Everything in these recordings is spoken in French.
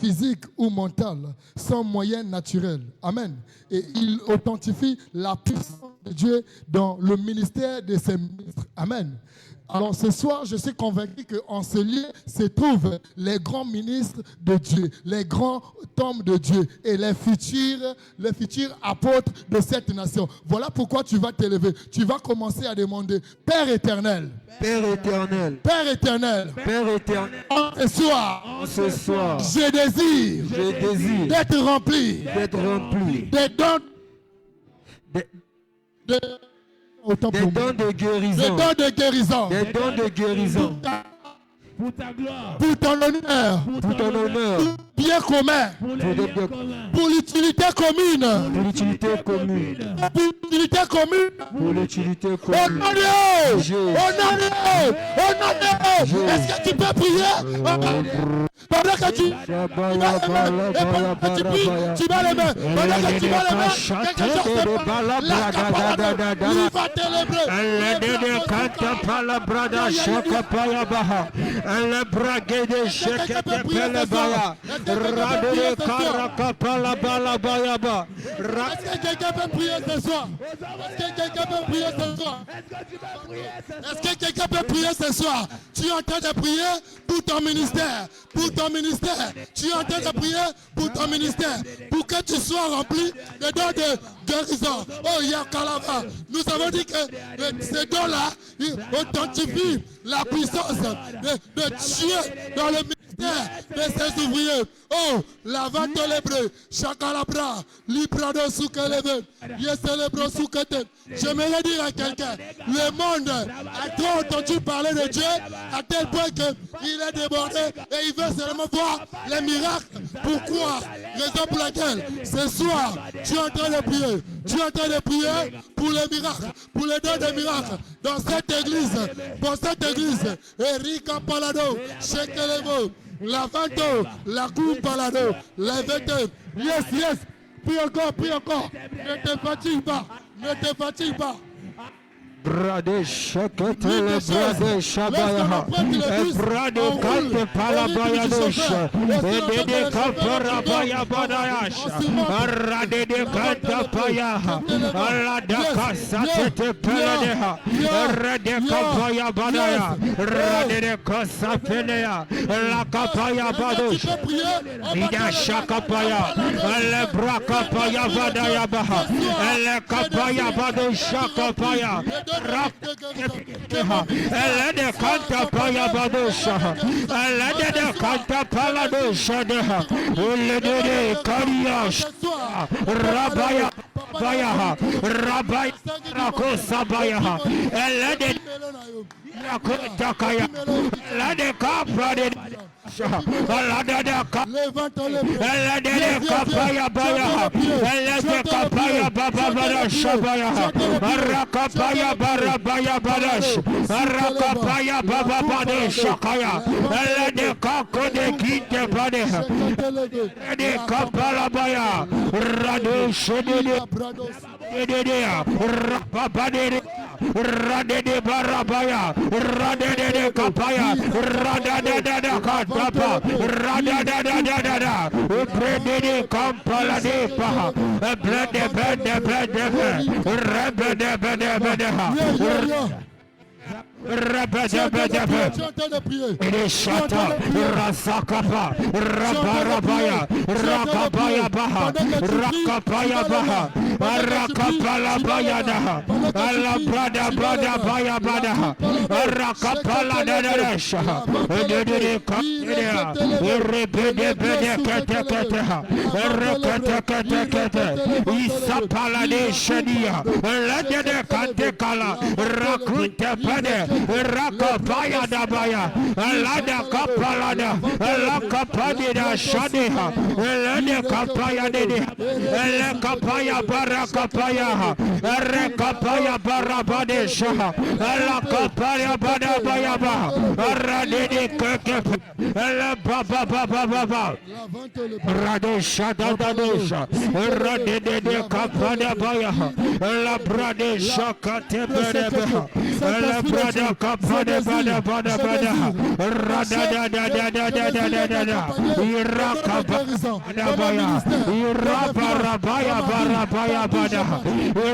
physique ou mentale, sans moyens naturels. Amen. Et il authentifie la puissance de Dieu dans le ministère de ses ministres. Amen. Alors ce soir, je suis convaincu qu'en ce lieu se trouvent les grands ministres de Dieu, les grands hommes de Dieu et les futurs apôtres de cette nation. Voilà pourquoi tu vas t'élever. Tu vas commencer à demander, Père éternel, Père éternel, Père éternel, Père éternel, ce soir, je désire d'être rempli des dons des dons de guérison, des dons de guérison, pour ta gloire, pour ton honneur, pour bien commun, pour l'utilité commune, pour l'utilité commune, au nom de Dieu, est-ce que tu peux prier? Pendant que tu vas les mains, pendant que tu vas les mains, quelque chose se passe. Il va célébrer. Est-ce que quelqu'un peut prier ce soir? Est-ce que quelqu'un peut prier ce soir? Tu es en train de prier pour ton ministère. Tu es en train de prier pour ton ministère. Pour que tu sois rempli de dons de guérison. Oh, Yakalava. Nous avons dit que ces dons-là authentifient la puissance de Dieu dans le ministère de ses ouvriers. Oh, la vente lébrée, Chakalabra, Librado Soukelebe, Yeselebro Soukete. J'aimerais dire à quelqu'un, le monde a trop entendu parler de Dieu à tel point qu'il est débordé et il veut seulement voir les miracles. Pourquoi? Raison pour laquelle ce soir, tu es en train de prier. Tu es en train de prier pour les miracles, pour les dons des miracles dans cette église. Pour cette église, Erika Palado, Shekelebo, la Vanto, la Coupe Palado, la Vete. Yes. Prie encore. Ne te fatigue pas. Brade shakatele brade shabaya brade kante palabaya dosha de kapara baya badayash arade de kanta paya alla da kasate peleha arade kapaya badaya rade de kasapelea la kapaya badosh ida shakapaya alla braka paya badaya baha alla kapaya badosh shakapaya elle de canta paya badosha elle de canta paladosha elle de kariash rabaya baya rabaya rakosa baya elle de rakotakaya elle de capra de elle de kapaya baya elle de kapaya baba bada shabaya rakapaya barabaya badash rakapaya baba bada shakaya elle de kako de kite bade de kapala baya rado shede de Rade de barabaya, rade de kapaya, rada da katapa, rada da, uprede de kampala de paha, blede, Shata, Rasakapa, Rabarabaya, Rakapaya Baha, Rakapaya Baha, Rakapala Bayadaha, Alabrada Brada Baya Badaha, Rakapala Dadasha, Dedeka, Repede Katakata, Rekatakata, Isapala de Shania, Ladada Katekala, Rakunta Pade. Rakapaya dabaya, Lada kapalada, Lakapadida Shadiha, Lada kapaya de, Lakapaya barakapaya, Rekapaya barabade shaha, Lakapaya badabayaba, Radede Kirkep, Baba, Radesha Dadosha, Radede Kapada Baya, La Bradesha Kateberebeha, La Brade Rada kapade bada bada bada. Rada da da da da da da da da da. Iraka bada baya. Iraba rabaya barabaya bada.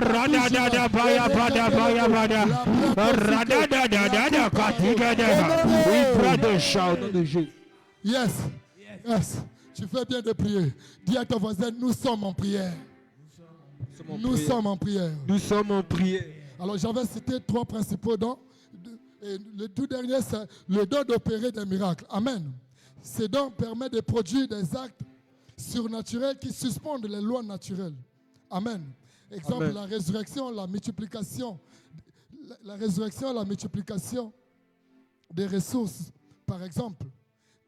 Rada da da baya bada baya bada. Rada da da da da katiga da. Ipra de shout de Jésus. Yes. Yes. Tu fais bien de prier. Dis à ton voisin, nous sommes en prière. Nous sommes en prière. Nous sommes en prière. Alors j'avais cité 3 principaux dons. Et le tout dernier, c'est le don d'opérer des miracles. Amen. Ces dons permettent de produire des actes surnaturels qui suspendent les lois naturelles. Amen. Exemple, Amen. La résurrection, la multiplication. La résurrection, la multiplication des ressources, par exemple.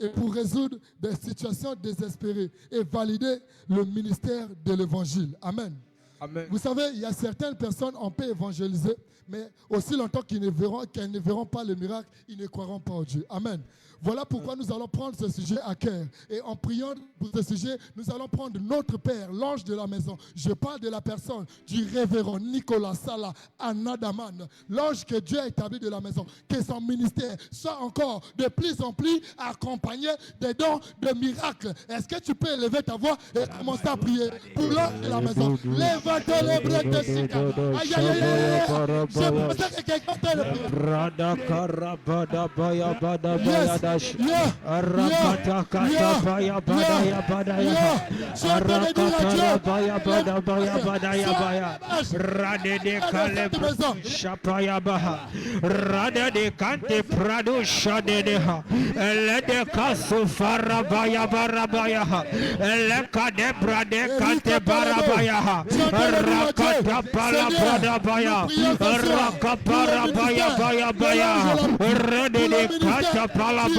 Et pour résoudre des situations désespérées et valider le ministère de l'évangile. Amen. Amen. Vous savez, il y a certaines personnes, on peut évangéliser, mais aussi longtemps qu'elles ne verront pas le miracle, ils ne croiront pas en Dieu. Amen. Voilà pourquoi nous allons prendre ce sujet à cœur. Et en priant pour ce sujet, nous allons prendre notre Père, l'ange de la maison. Je parle de la personne du révérend Nicolas Sala Anadaman, l'ange que Dieu a établi de la maison. Que son ministère soit encore de plus en plus accompagné des dons de miracles. Est-ce que tu peux élever ta voix et commencer à prier pour l'ange de la maison? Lève-toi les bras de Sika. Aïe, aïe, aïe, aïe. Je pensais que quelqu'un t'a le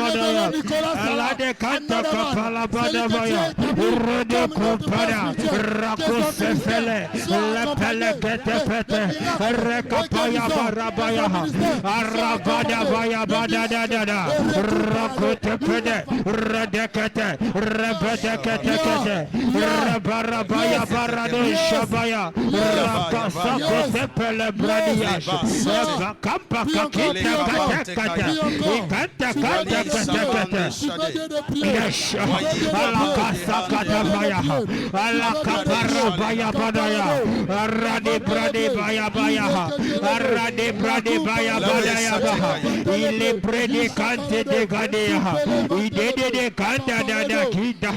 la de canta capala bada baya, urode compara, rakose fele, la pele kete pete, rekapaya barabaya, arabada baya bada da da da, rakote pede, redekete, rebedekete kete, rebarabaya barado shabaya, rakasa kote pele bradiyash, kampa kakita kate kate, ikata kate kate. Yes, Allah kasa kata baya, Allah kapara baya badaya, Radi bradi baya baya, Radi bradi baya badaya baha, Ili bradi kante de gadea, Ide de kanda da kita,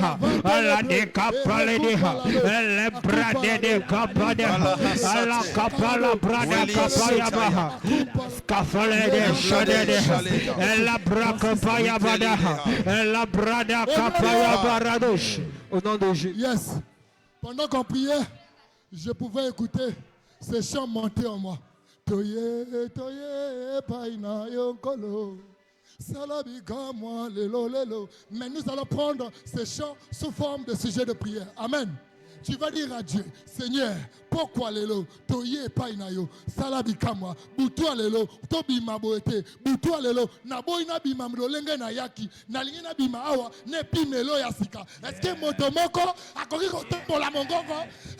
Allah de kapale deha, Allah brade de kapada, Allah kapala brada kapaya baha, Skafale de shade deha, Allah braka baya badaha. La brada kapaya baradosh. Au nom de Jésus. Yes. Pendant qu'on priait, je pouvais écouter ces chants monter en moi. Toye, toye, paina yonkolo. Salabika moi, lelo, lelo. Mais nous allons prendre ces chants sous forme de sujet de prière. Amen. Tu vas dire à Dieu, Seigneur, pourquoi lelo, toye painayo, salabika moi, butua lelo, tobi maboete, butua lelo, naboy na bima mrolenge na yaki, na lingi na bima awa, ne pimelo yasika. Est-ce que motomoko, akoki kotempo la mongoko,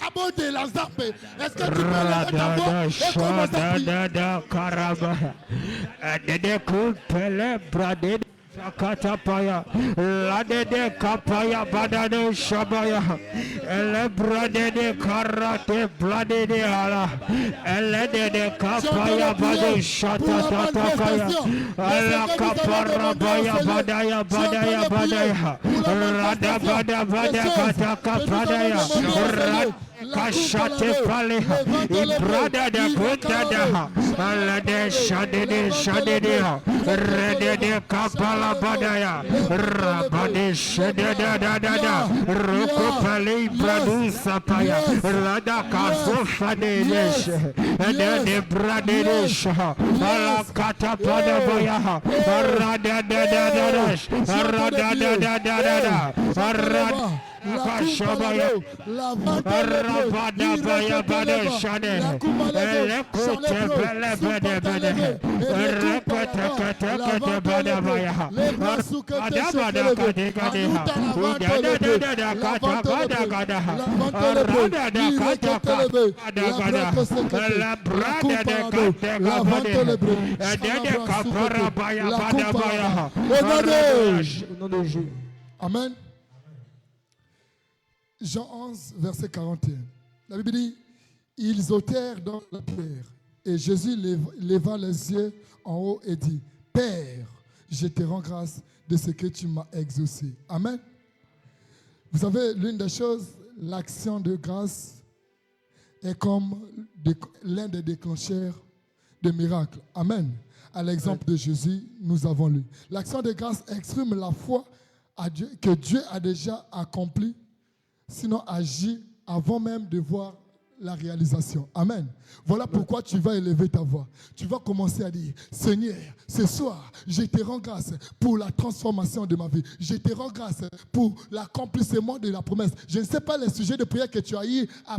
abote la zape, est-ce que tu peux lever ta voix et commencer à prier? Katapaya, la de kapaya badano shabaya, ele brade de karate blade de ala, ele de kapaya badu shata tatakaya, ala kapara baya badaya badaya badaya, rada bada bada kataka badaya, rada Kashate paleha, ibrada da kunda daha, ala de shade de ha, rede de kapala badaya, rabade shade da, roko pale produsa paya, rada kaso shade deshe, de brade deshe, ala kata pada baya, rada da, rada da, Kashabaya, Rabada Baya Bada Shade, Elekote Bele Bede Bede, Rekote Amen. Jean 11, verset 41. La Bible dit, ils ôtèrent dans la prière. Et Jésus leva les yeux en haut et dit, Père, je te rends grâce de ce que tu m'as exaucé. Amen. Vous savez, l'une des choses, l'action de grâce est comme l'un des déclencheurs de miracles. Amen. À l'exemple de Jésus, nous avons lu. L'action de grâce exprime la foi à Dieu, que Dieu a déjà accompli, sinon agi avant même de voir la réalisation. Amen. Voilà pourquoi tu vas élever ta voix. Tu vas commencer à dire, Seigneur, ce soir, je te rends grâce pour la transformation de ma vie. Je te rends grâce pour l'accomplissement de la promesse. Je ne sais pas les sujets de prière que tu as eu à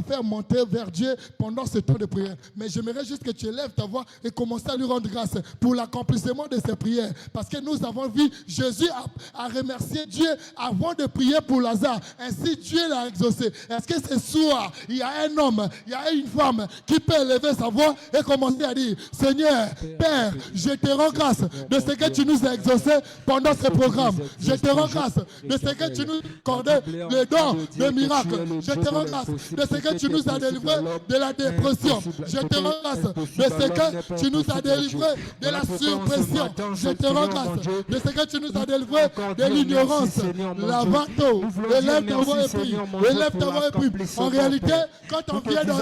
faire monter vers Dieu pendant ce temps de prière. Mais j'aimerais juste que tu élèves ta voix et commences à lui rendre grâce pour l'accomplissement de ces prières. Parce que nous avons vu, Jésus a remercié Dieu avant de prier pour Lazare. Ainsi, Dieu l'a exaucé. Est-ce que ce soir, il y a un homme, il y a une femme qui peut élever sa voix et commencer à dire, Seigneur, Père, je te rends grâce de ce que tu nous as exaucé pendant ce programme. Je te rends grâce de ce que tu nous as accordé le don de miracle. Je te rends grâce de ce que tu nous as délivré de la dépression. Je te rends grâce de ce que tu nous as délivré de la surpression. Je te rends grâce de ce que tu nous as délivré de l'ignorance. Lavato, élève ta voix et prie. Élève ta voix et prie. En réalité, quand on vient dans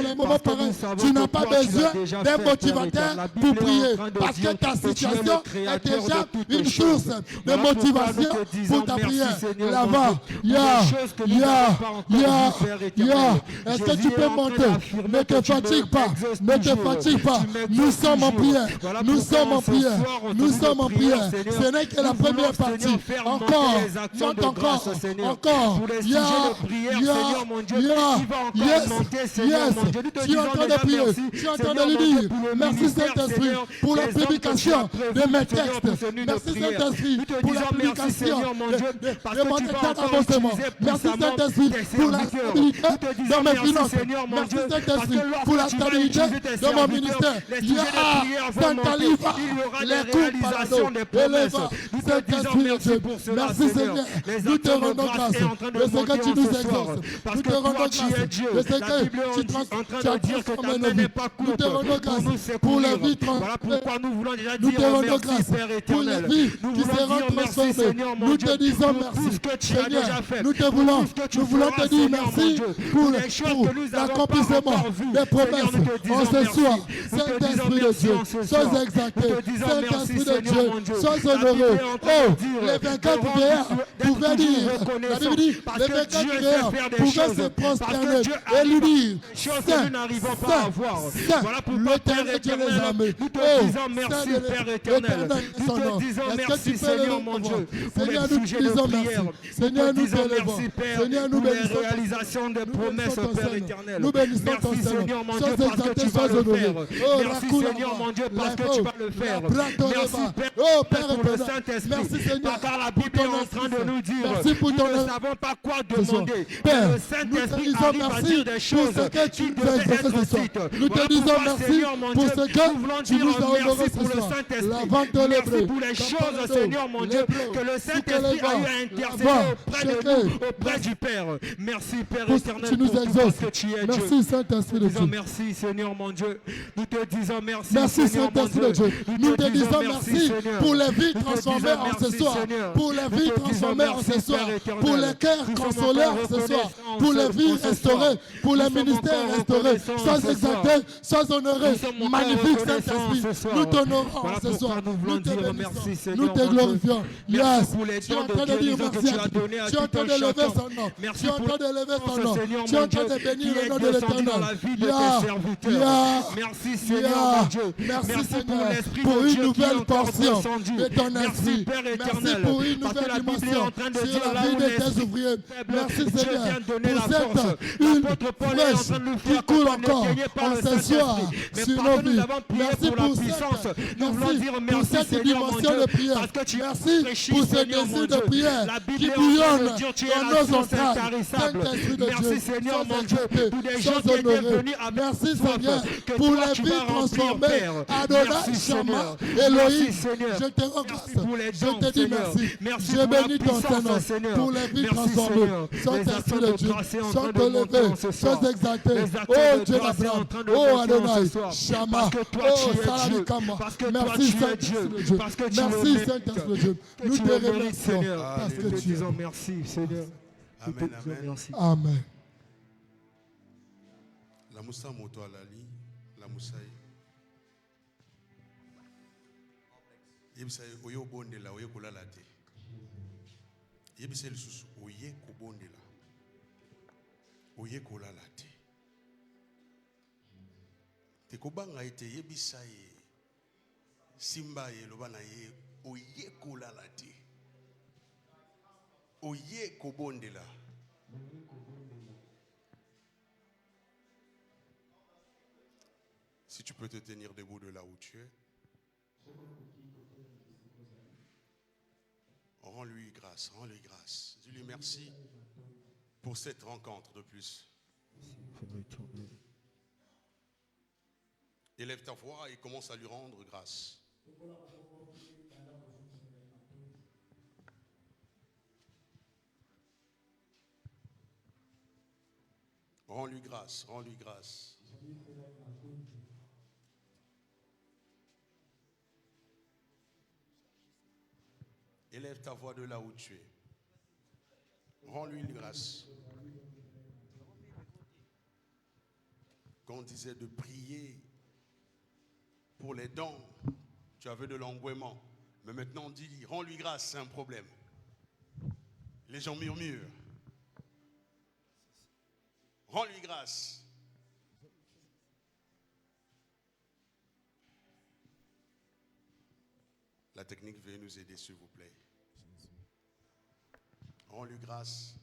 les moments pareils, tu n'as pas besoin d'un motivateur pour prier. Parce que ta situation est déjà une source de motivation pour ta prière. Là-bas, est-ce que tu peux monter? Ne te fatigue pas. Ne te fatigue pas. Nous sommes en prière. Nous sommes en prière. Nous sommes en prière. Ce n'est que la première partie. Encore. Monte encore. Encore. Tu es en train de prier. Tu es en train de lui dire, merci Saint-Esprit pour la publication de mes textes. Merci Saint-Esprit pour la publication de mon état d'avancement. Merci Saint-Esprit pour la stabilité dans mes finances. Merci Saint-Esprit pour la stabilité dans mon ministère. Il y a Saint-Aliva, les coups parado, éleva, Saint-Esprit de Dieu. Merci Seigneur. Nous te rendons grâce de ce que tu nous exauces. Nous te rendons grâce de ce que tu as transformé nos vies. Nous te rendons grâce pour la vie transformée. Nous te rendons grâce pour la vie qui sera transformée. Nous te disons merci. Seigneur, nous voulons te dire merci pour l'accomplissement des promesses en ce soir. Saint-Esprit de Dieu, sois exalté. Saint-Esprit de Dieu, sois honoré. Oh, les 24 veilleurs pouvaient dire, la Bible dit, les 24 veilleurs pouvaient se prosterner et lui dire, Saint, l'éternel Dieu des armées. Oh, merci Père éternel. Nous te disons merci Seigneur mon Dieu. Seigneur, nous te disons merci. Seigneur, nous t'élevons. Seigneur, nous bénissons. Pour les réalisations de promesses, Père éternel. Nous bénissons ton Seigneur mon Dieu parce que tu vas le faire. Merci Seigneur mon Dieu parce que tu vas le faire. Merci Père pour le Saint-Esprit. Merci Seigneur. Car la Bible est en train de nous dire, nous ne savons pas quoi demander. Père, le Saint-Esprit arrive à dire des choses qui devaient être dites. Nous te disons merci pour ce que tu nous as honoré pour le Saint-Esprit. Merci pour les choses, Seigneur mon Dieu, que le Saint-Esprit a eu à intercéder auprès de nous, auprès du Père. Merci Père éternel pour parce que tu es Dieu. Merci Saint-Esprit de Dieu. Merci Seigneur mon Dieu. Nous te disons merci. Merci Saint-Esprit de Dieu. Nous te disons merci pour les vies transformées en ce soir. Pour les vies transformées en ce soir. Pour les cœurs consolés en ce soir. Pour les vies restaurées. Pour les ministères restaurés. Sois exalté, sois honoré. Magnifique Saint-Esprit. Nous t'honorons ce soir. Nous te bénissons. Nous te glorifions. Yes. Tu es en train de dire merci à Dieu. Tu es en train de lever son nom. Tu es en train de lever son nom. Tu es en train de bénir le nom de l'Éternel. Merci Seigneur mon Dieu. Merci Seigneur pour une nouvelle portion de ton esprit. Merci pour une nouvelle dimension sur la vie de tes ouvriers. Merci Seigneur donner la pour cette force. huile L'apôtre Paul est en fraîche train de nous qui faire coule comprendre encore n'est par en le ce soir Saint-Esprit. Mais sur parce nos que nous vies. avons prié Merci pour la pour puissance, cette, nous voulons dire pour merci cette Seigneur mon dimension Dieu, de prière. parce que tu as Merci rafraîchi, pour ce Seigneur mon désir de Dieu. prière La Bible qui est en train de bouillonne dire tu es dans la nos source entrailles. intarissable. Saint-Esprit de Merci Dieu, Seigneur sans mon Dieu, exalter, tous les sans gens qui étaient honorer. venus avec Merci soif, Seigneur que pour toi les tu vies vas remplir, transformées. Père. Adonai, Merci Shama, Seigneur. Elohim, Merci Seigneur. je te rends Merci grâce. pour les Je dons, te dis Seigneur. merci. Merci Je pour la bénis ton puissance, Seigneur Seigneur. pour les vies Merci, transformées. Seigneur. Sans Les actions esprit de de Dieu, grâce est en sans train te de monter lever, en ce sans soir. exalter. Les actions Oh de Dieu grâce est en d'Abraham, train de oh monter en Adonai, ce soir. Shama, Parce que toi oh tu es Dieu. Salamikama. Parce que toi Merci tu es Saint-Esprit Dieu. de Dieu. Parce que tu le Merci mérites. Saint-Esprit de Dieu. Que Nous tu te le mérites, remercions Seigneur. parce que Nous te tu es. disons merci, Seigneur. Nous te Amen, disons amen. merci. Amen. La moussa moto alali, la moussaï. Yebisa oyo bondela oyo kolala te. Yebisa lisusu oye kobondela. Oye kolala te. Te kobanga ete yebisa ye simba ye loba na ye oye kolala te. Oye kobondela. Si tu peux te tenir debout de là où tu es, rends-lui grâce, rends-lui grâce. Dis-lui merci pour cette rencontre de plus. Élève ta voix et commence à lui rendre grâce. Rends-lui grâce, rends-lui grâce. Élève ta voix de là où tu es. Rends-lui grâce. Quand on disait de prier pour les dons, tu avais de l'engouement. Mais maintenant on dit, rends-lui grâce, c'est un problème. Les gens murmurent. Rends-lui grâce. La technique veut nous aider, s'il vous plaît. Rends-lui grâce.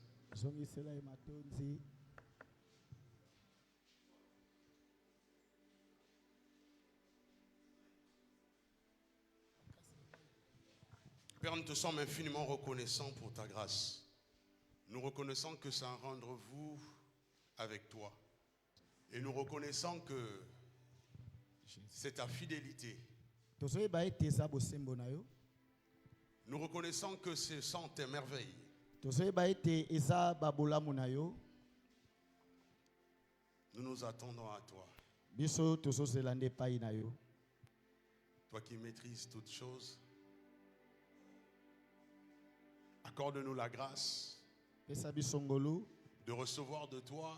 Père, nous te sommes infiniment reconnaissants pour ta grâce. Nous reconnaissons que c'est un rendez-vous avec toi. Et nous reconnaissons que c'est ta fidélité. Nous reconnaissons que ce sont tes merveilles. Nous nous attendons à toi. Toi qui maîtrises toutes choses, accorde-nous la grâce de recevoir de toi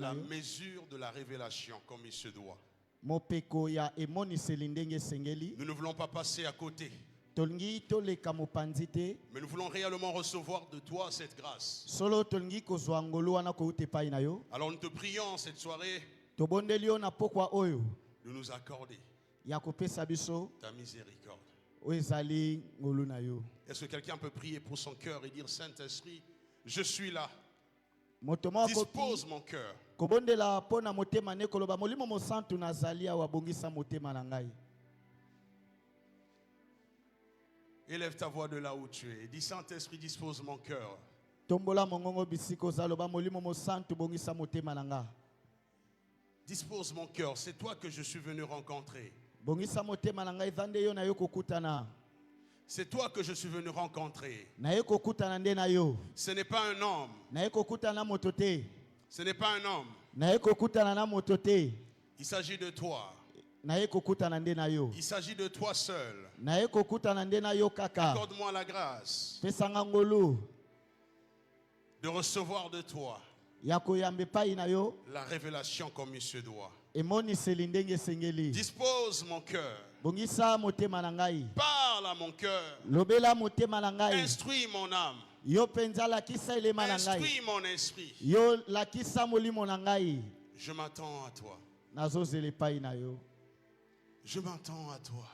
la mesure de la révélation comme il se doit. Nous ne voulons pas passer à côté, mais nous voulons réellement recevoir de toi cette grâce. Alors nous te prions cette soirée de nous accorder ta miséricorde. Est-ce que quelqu'un peut prier pour son cœur et dire, Saint-Esprit, je suis là. Dispose mon cœur. Élève ta voix de là où tu es. Dis, Saint-Esprit, dispose mon cœur. Dispose mon cœur. C'est toi que je suis venu rencontrer. C'est toi que je suis venu rencontrer. Ce n'est pas un homme. Ce n'est pas un homme. Il s'agit de toi. Il s'agit de toi seul. Accorde-moi la grâce de recevoir de toi la révélation comme il se doit. Dispose mon cœur. Parle à mon cœur. Instruis mon âme. Instruis mon esprit. Je m'attends à toi. Je m'attends à toi.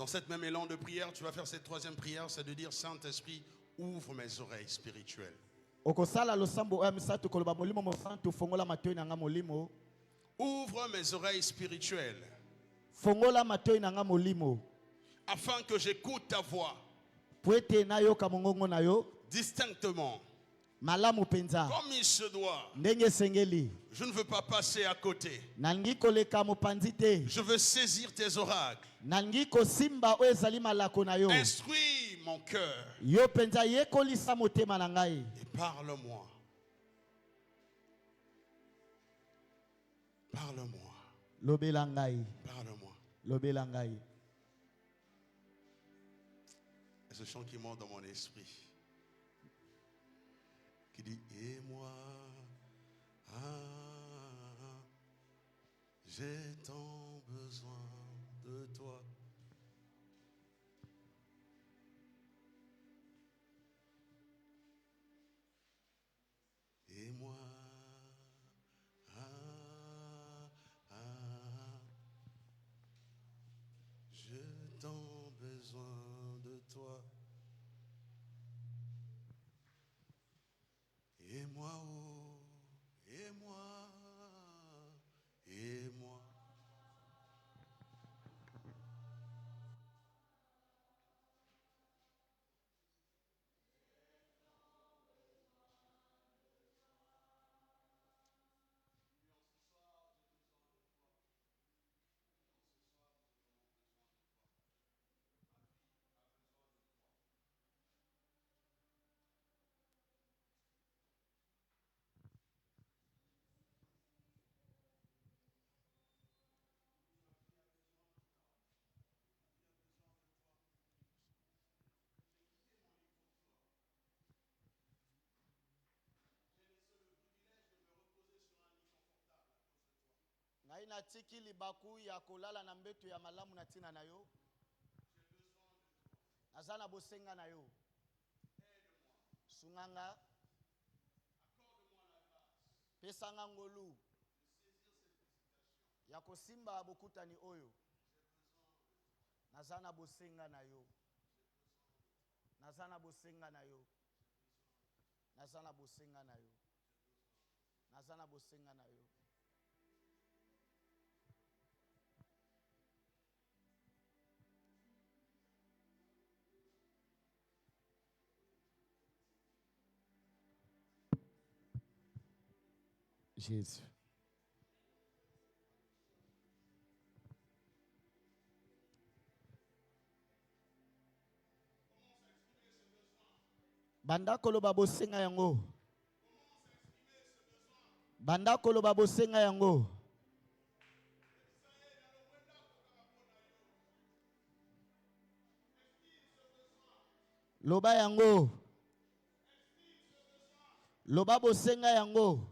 Dans cette même élan de prière, tu vas faire cette troisième prière, c'est de dire, Saint-Esprit, ouvre mes oreilles spirituelles. Ouvre mes oreilles spirituelles. Afin que j'écoute ta voix distinctement. Comme il se doit. Je ne veux pas passer à côté. Je veux saisir tes oracles. Instruis mon cœur. Et parle-moi. Parle-moi. Parle-moi. Et ce chant qui monte dans mon esprit, qui dit, et moi, j'ai tant besoin de toi. Et moi, j'ai tant besoin de toi. Et moi, oh, et moi, et moi. Azana bosenga na yo. Sunganga. Pesanga ngolu. Yako simba abokutani oyo. Nazana bosenga na yo. Nazana bosenga na yo. Nazana bosenga na yo. Nazana bosenga na yo. Jésus. Banda koloba bosenga yango. Banda koloba bosenga yango. Loba yango. Loba bosenga yango.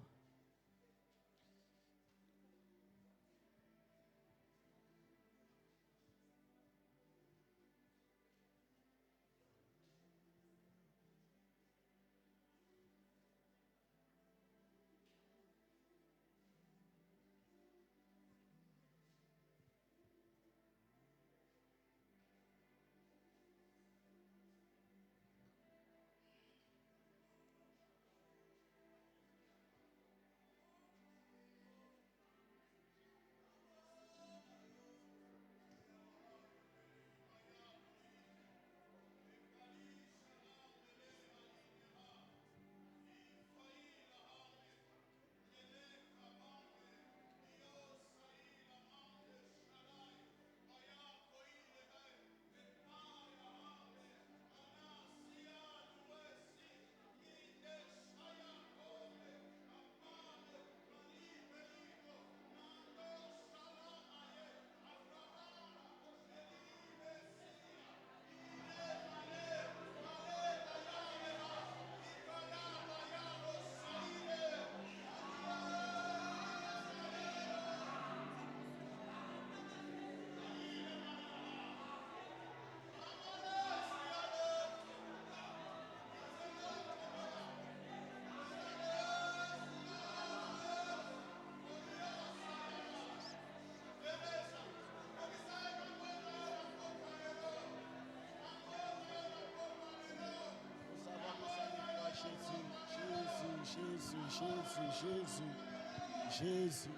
Jésus.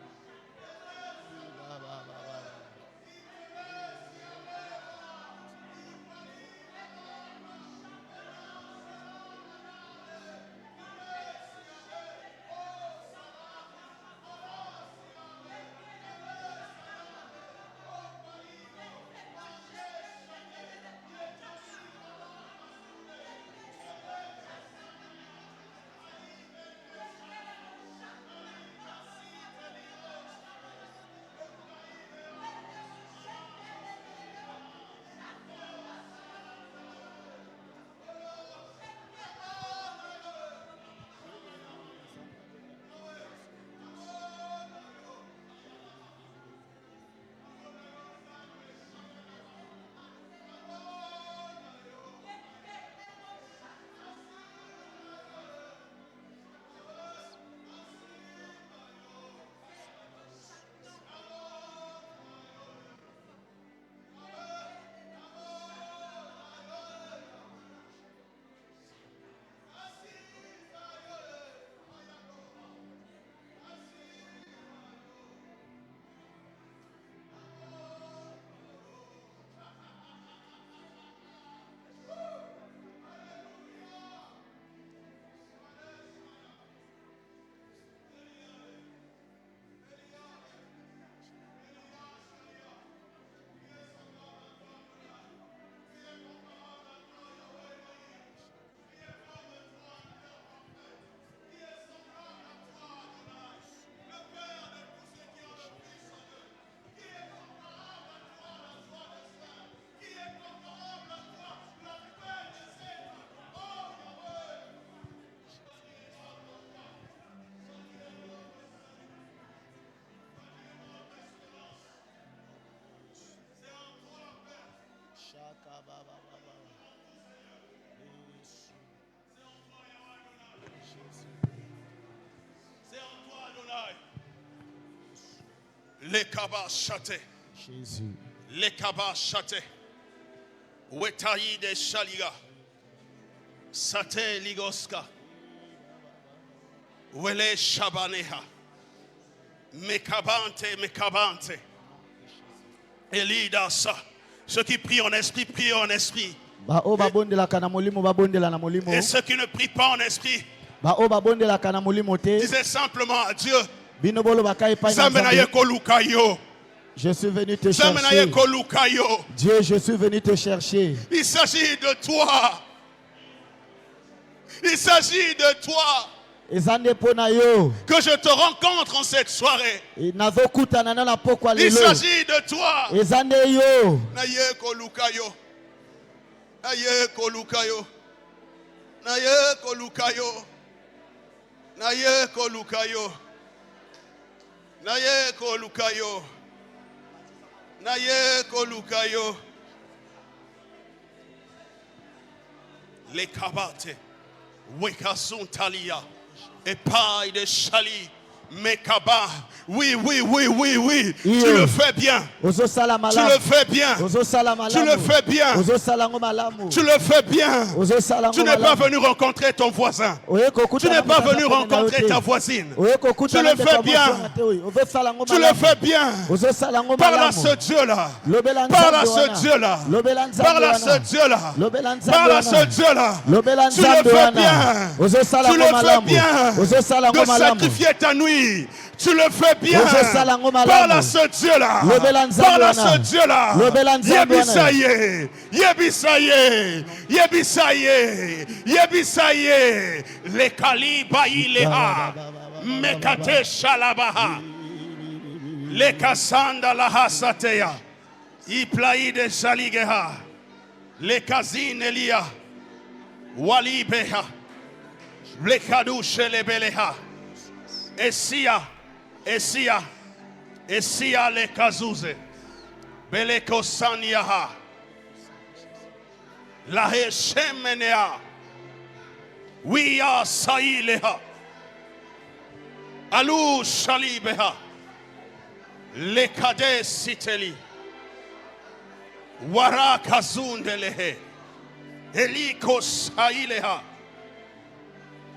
Les cabas châtés. Jésus. Les cabas châtés. Wetaï de Chaliga. Sate Ligoska. Wele Shabaneha. Mekabante. Elidasa. Ceux qui prient en esprit, prient en esprit. Et ceux qui ne prient pas en esprit, disent simplement à Dieu. Je suis venu te chercher. Dieu, je suis venu te chercher. Il s'agit de toi. Il s'agit de toi. Que je te rencontre en cette soirée. Il s'agit de toi. Naye kolukayo. Naye kolukayo. Naye kolukayo. Naye kolukayo. Naye kolukayo. Naye kolukayo. Les kabate. Wekasun talia. Epaille de Chali. Mekaba. Oui. Tu le fais bien. Tu le fais bien. Tu le fais bien. Tu le fais bien. Tu n'es pas venu rencontrer ton voisin. Tu n'es pas venu rencontrer ta voisine. Tu le fais bien. Tu le fais bien. Parle à ce Dieu-là. Parle à ce Dieu-là. Parle à ce Dieu-là. Parle à ce Dieu-là. Tu le fais bien. Tu le fais bien. De sacrifier ta nuit. Tu le fais bien. Parle à ce Dieu-là. Parle à ce Dieu-là. Yebisaye. Les kalibaï leha. Mekate shalabaha. Les kasanda laha sateya. Iplaï de shaligeha. Les kazine elia. Walibeha. Les kadouche lebeleha. Essia le kazuze. Beleko sanyaha. La heshemenea. We are saileha. Alu shalibeha. Le kade siteli. Wara kazundelehe. Eliko saileha.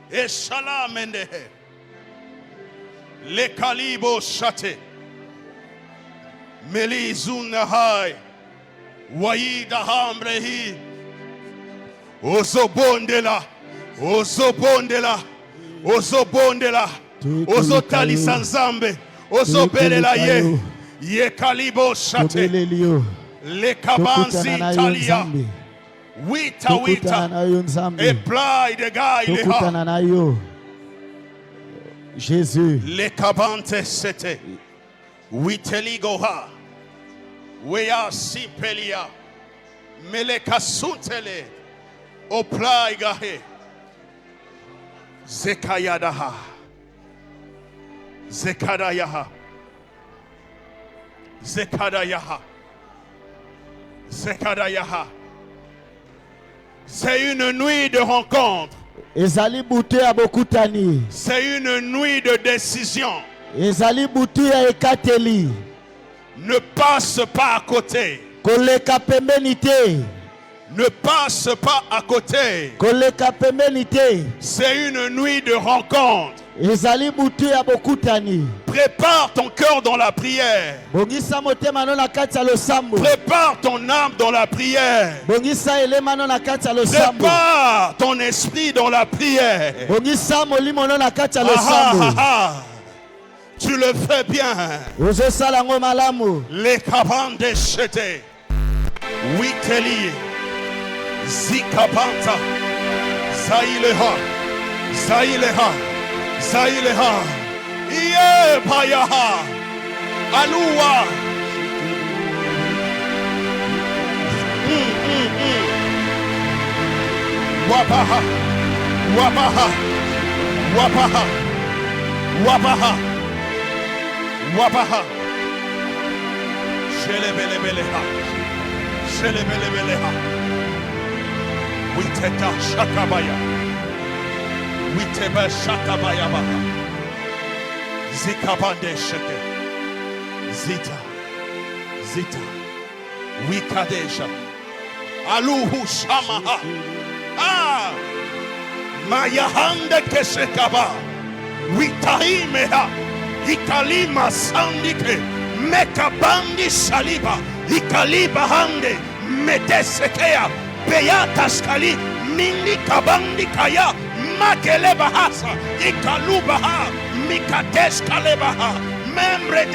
Eshalamendehe. Le Kalibo Shate. Melizunahai. Waida Hambrehi. Ozobondela. Ozobondela. Ozobondela. Ozotali Sanzambe. Ozobelela ye. Ye Kalibo Shate. Le Kabansi Talia. Wita wita. Eplai de gai le ha. Jésus. Le Kabante Sete. Witeligoha. Wea Simpelia. Melekasuntele. Oplai gahe. Zekayadaha. Zekadayaha. Zekadayaha. Zekadayaha. C'est une nuit de rencontre. Ezali butu ya bokutani. C'est une nuit de décision. Ezali butu ya ekateli. Ne passe pas à côté. Koleka pembeni te. Ne passe pas à côté. Koleka pembeni te. C'est une nuit de rencontre. Ezali butu ya bokutani. Prépare ton cœur dans la prière. Bongisa motema no na kati ya losambo. Prépare ton âme dans la prière. Bongisa elema no na kati ya losambo. Prépare ton esprit dans la prière. Bongisa molimo no na kati ya losambo. Tu le fais bien. Ozosala ngo malamu. Les kabande chete. Witeli. Zikabanta. Zaileha. Zaileha. Zaileha. Iye payaha. Alua. Wabaha. Wabaha. Wabaha. Wabaha. Wabaha. Shelebelebeleha. Shelebelebeleha. Witeta shakabaya. Witeba shakabaya baha. Zikabande sheke. Zita. Zita. Wikadesha. Aluhu shamaha. Ah. Mayahande keshekaba. Witaimeha. Ikalima sandike. Mekabandi shaliba. Ikaliba hande. Medesekea. Beyata skali. Mindi kabandi kaya. Makeleba hasa. Ikalubaha. Mikadesh kalebaha. Membre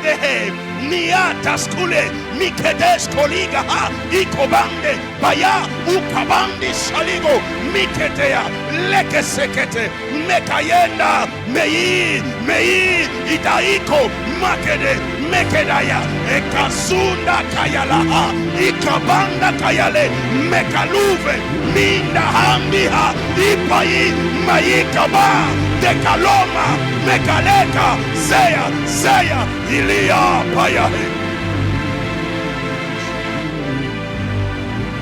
de he. Niata skule. Mikedesh koligaha. Ikobande. Baya. Ukabandi shaligo. Miketea. Leke sekete. Mekayenda. Mei. Itaiko. Makede. Mekedaya. Ekasunda kayalaha. Ikabanda kayale. Mekaluve. Minda handiha. Ipai. Maikaba. Dekaloma. Mekaleka. Zeya. Ilia payahe.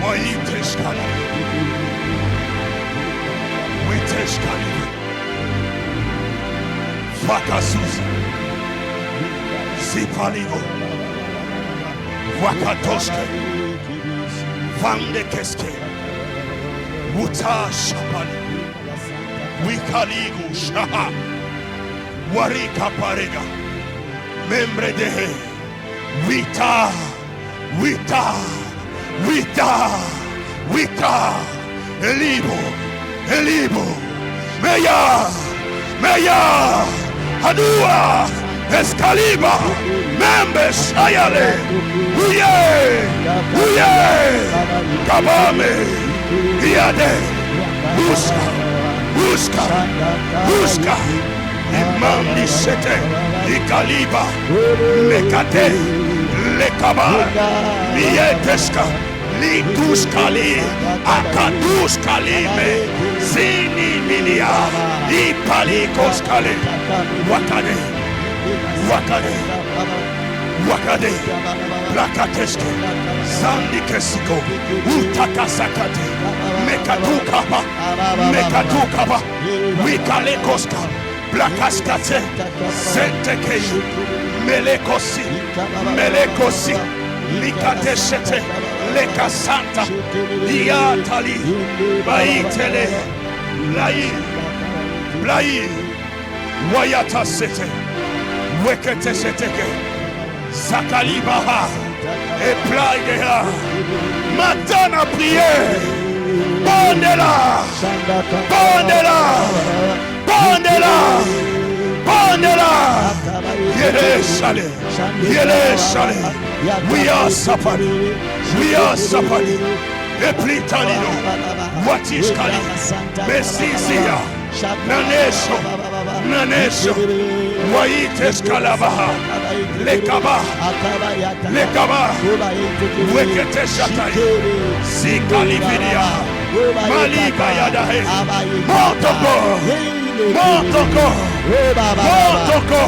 Waiteshkali. Witeshkali. Vakasuza. Zipaligo. Wakatoske. Vande keske. Wuta shapali. Wikaligu shaha. Warika parega. Membre de he. Wita. Elibo. Meya. Hadua. Escaliba. Membe shayale. Uye. Kabame. Iade. Buska. Imandi sete. Ikaliba. Mekate. Lekaba. Mieteska. Lituskali. Akatuskali me. Zini milia. Ipalikoskali. Wakade. Plakateske. Zandi kesiko. Utakasakate. Mekatukaba. Wikalekoska. Plakaskate. Sentekeyu. Melekosi. Likateshete. Lekasanta. Iatali. Baitele. Blai. Wayata sete. Wekete seteke. Sakalibaha. Et plaidera. Maintenant prière. Bondela. Bondela. Bondela. Bondela. Yele sale. Yele sale. We are sapani. We are sapani. Et plus talino. What is Kali? Messisia. Nanesho. Nanesho. Waites Kalabaha. Lekaba. Lekaba. Wekete Shatai. Sikalividia. Malika Yadahe. Montoko. Montoko. Montoko.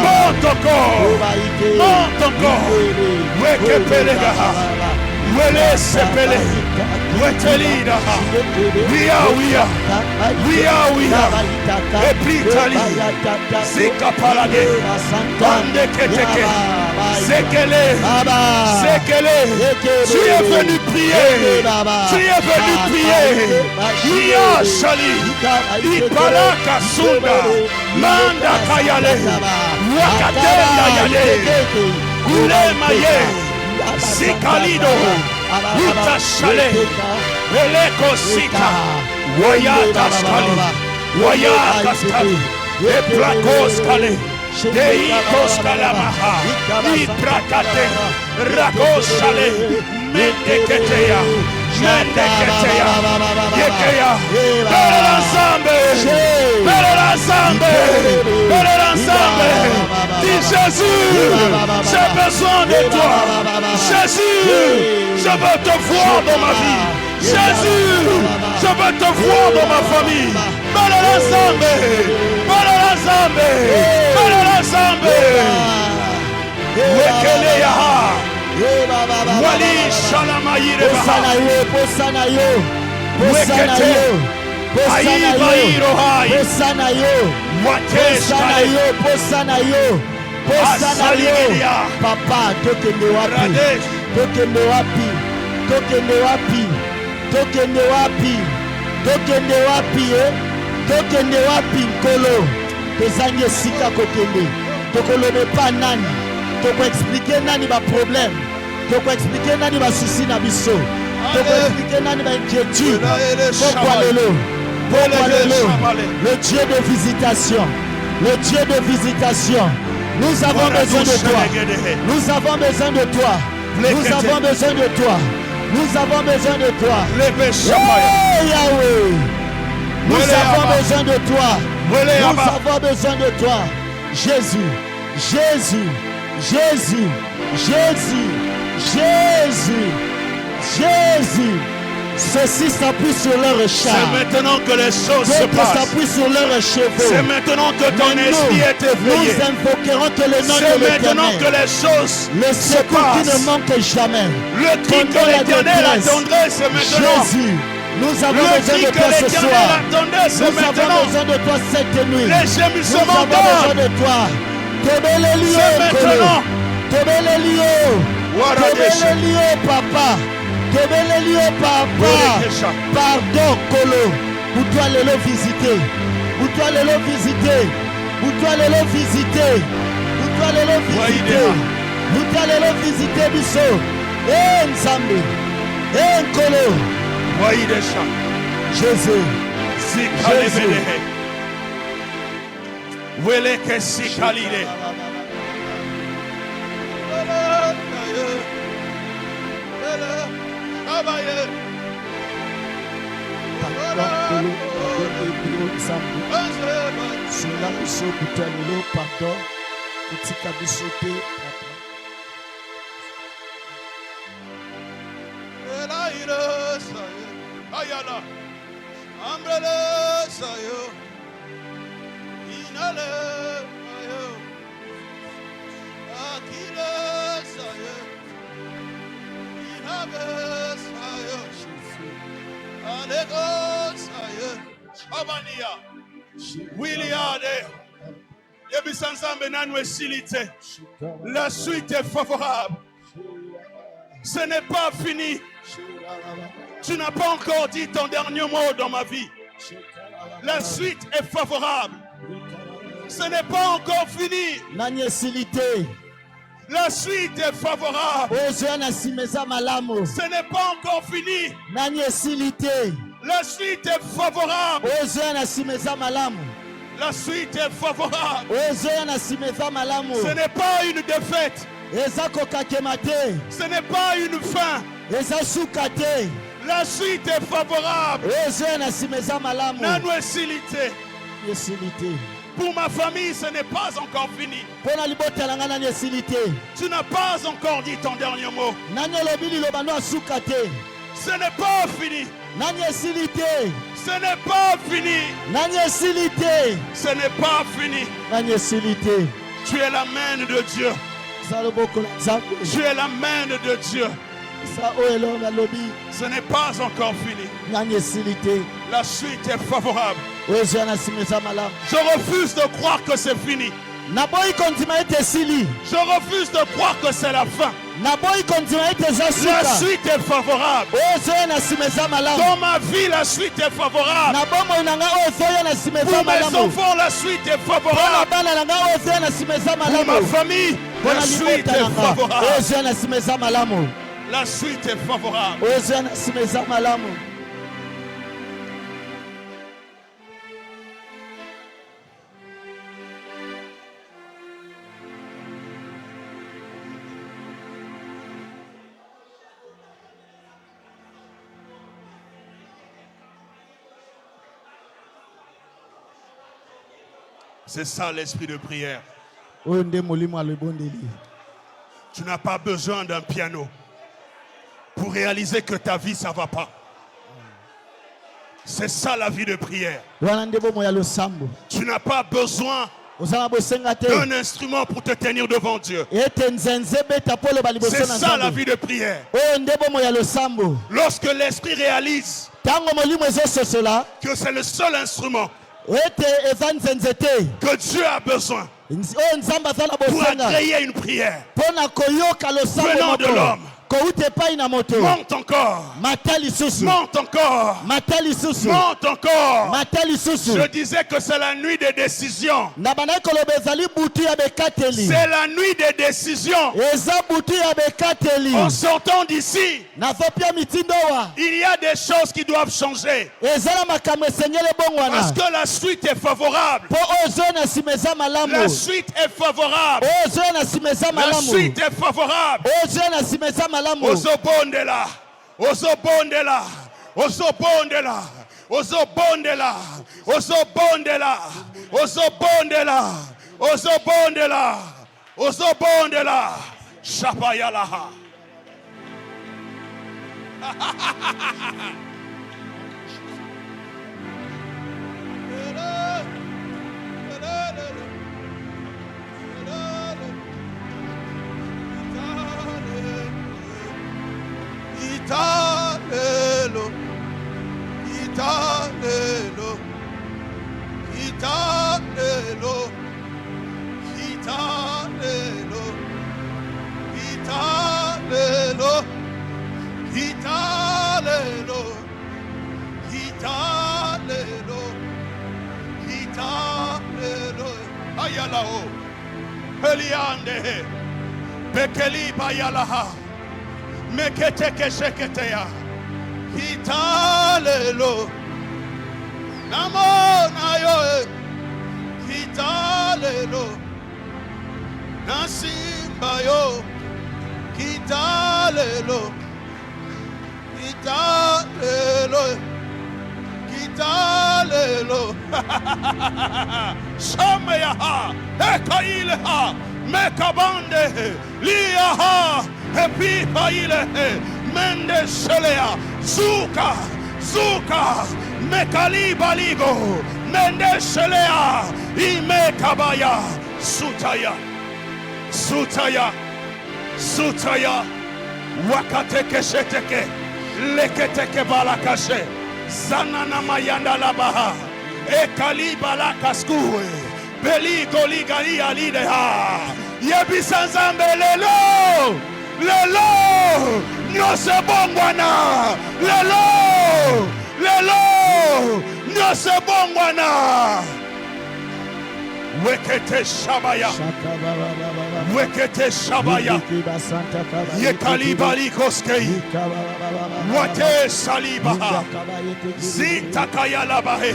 Montoko. Montoko. Wekepelega. Wele sepele. Wetelida. We are. Epritali. Zika palade. Bande keteke. Sekele. Sekele. Tu es venu prier. Tu es venu prier. Ia shali. Ipala kasunda. Manda kayale. Wakatenda yale. Kule maye. Sikalido, Uta Shale, Eleko Sika, Wayata Skali, Wayata Skali, Eplakos Kale, Deikos Kalamaha, Iprakate, Rakos Shale, Mendeketea, Mendeketea, Yekeya, Belle l'ensemble, dis Jésus, j'ai besoin de toi, Jésus, je veux te voir dans ma vie, Jésus, je veux te voir dans ma famille, Belle l'ensemble, Wekeleya. Wali Shalamayire Posanayo, Papa, tokende wapi nkolo tozangi esika kokende tokoloba pa nani toko expliquer nani ba problème toko expliquer nani ba souci na biso toko expliquer nani ba inquiétude pourquoi le Dieu de visitation, nous avons besoin de toi, nous avons besoin de toi, nous avons besoin de toi, nous avons besoin de toi, oh Yahweh, nous avons besoin de toi, nous avons besoin de toi, Jésus, ceci s'appuie sur leur char. C'est maintenant que les choses se passent. S'appuie sur leurs chevaux. C'est maintenant que ton esprit est éveillé. Nous invoquerons que le nom de C'est l'Éternel. maintenant que les choses le se secours qui passent. ne manque jamais. Le cri que l'Éternel attendrait, c'est maintenant. Jésus, nous avons besoin de toi ce soir. Nous avons besoin de toi cette nuit. Les gémissements nous avons besoin de toi. C'est maintenant. Papa. Pardon, Kolo. Où toi aller le visiter. Où toi aller le visiter. Où toi aller le visiter. Où toi aller le visiter. Où toi aller le visiter, Bisso. Eh, Nzambe. Eh, Kolo. Jésus. Jésus. Weleke sikalide. Cela biso kutalelo pardon kutika biso te Ayala Ambrele sayo Inale ayo Akile sayo Inabe sayo Alego sayo Abania Williade Yebisanzambe nanwe silite. La suite est favorable. Ce n'est pas fini. Tu n'as pas encore dit ton dernier mot dans ma vie. La suite est favorable. Ce n'est pas encore fini. La suite est favorable. Ce n'est pas encore fini. La suite est favorable. La suite est favorable. Ce n'est pas une défaite. Ce n'est pas une fin. La suite est favorable. Pour ma famille, ce n'est pas encore fini. Tu n'as pas encore dit ton dernier mot. Ce n'est pas fini. Ce n'est pas fini. Ce n'est pas fini. Tu es la main de Dieu. Tu es la main de Dieu. Ce n'est pas encore fini. La suite est favorable. Je refuse de croire que c'est fini. Je refuse de croire que c'est la fin. La suite est favorable. Dans ma vie, la suite est favorable. Pour mes enfants, la suite est favorable. Pour ma famille, la suite est favorable. La suite est favorable. C'est ça l'esprit de prière. Tu n'as pas besoin d'un piano pour réaliser que ta vie, ça ne va pas. C'est ça la vie de prière. Tu n'as pas besoin d'un instrument pour te tenir devant Dieu. C'est ça la vie de prière. Lorsque l'esprit réalise que c'est le seul instrument que Dieu a besoin pour agréer une prière venant de l'homme. Monte encore. Monte encore. Monte encore. Je disais que c'est la nuit des décisions. C'est la nuit des décisions. En sortant d'ici, il y a des choses qui doivent changer. Parce que la suite est favorable. La suite est favorable. La suite est favorable. Ozobondela, Ozobondela, Ozobondela, Ozobondela, Ozobondela, Ozobondela, Ozobondela, Ozobondela, Shapayalaha. Italelo, Italelo, Italelo, Italelo, Italelo, Italelo, Italelo, Italelo, Ayalao, Eliande, Bekeli Bayalaha. Meketeke sheketeya Hitalelo Namona yo Hitalelo Nasimba yo Hitalelo Hitalelo Hitalelo Shameyaha Ekaileha Mekabande Liaha Epi paile mende shelea zuka zuka mekali baligo mende shelea ime kabaya sutaya sutaya sutaya wakateke sheteke leketeke balakashe zanana mayanda labaha ekali balakaskue beligo ligali alideha yebisanzambe lelo Lelo, no se bongwana. Lelo, no se bongwana. Wekete Shabaya. Wekete Shabaya. Yekali Bali Koskei. Wate Salibaha. Zitakaya Labahe.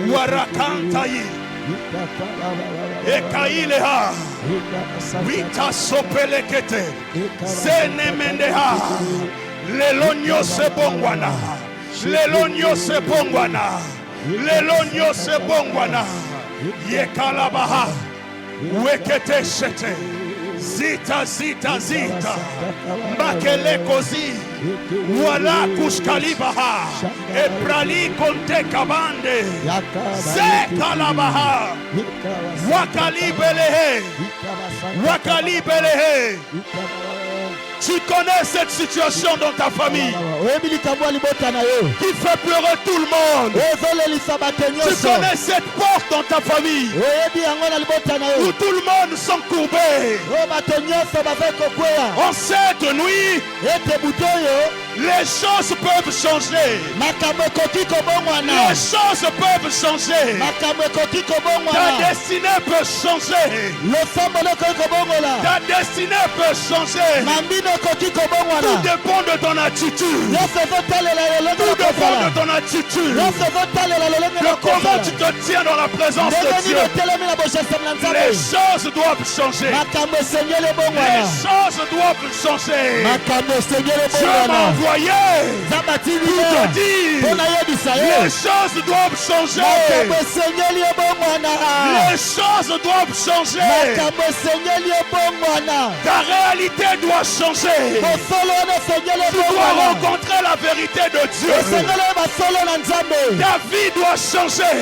Warakantai. Ekaileha. Wita Sopelekete. Zenemendeha. Lelonyo Sebongwana. Lelonyo Sebongwana. Lelonyo Sebongwana. Yekalabaha. Wekete Shete. Zita zita zita. Makele kozi. Wala kuskalibaha. Eprali konte kabande. Zekalabaha. Wakalibelehe. Wakalibelehe. Tu connais cette situation dans ta famille qui fait pleurer tout le monde. Tu connais cette porte dans ta famille où tout le monde sont courbés. En cette nuit, les choses peuvent changer. Les choses peuvent changer. Ta destinée peut changer. Ta destinée peut changer. Tout dépend de ton attitude. Tout dépend de ton attitude. De comment tu te tiens dans la présence de Dieu. Les choses doivent changer. Les choses doivent changer. Dieu m'a envoyé pour te dire les choses doivent changer. Les choses doivent changer. Ta réalité doit changer. Tu dois rencontrer la vérité de Dieu. Ta vie doit changer.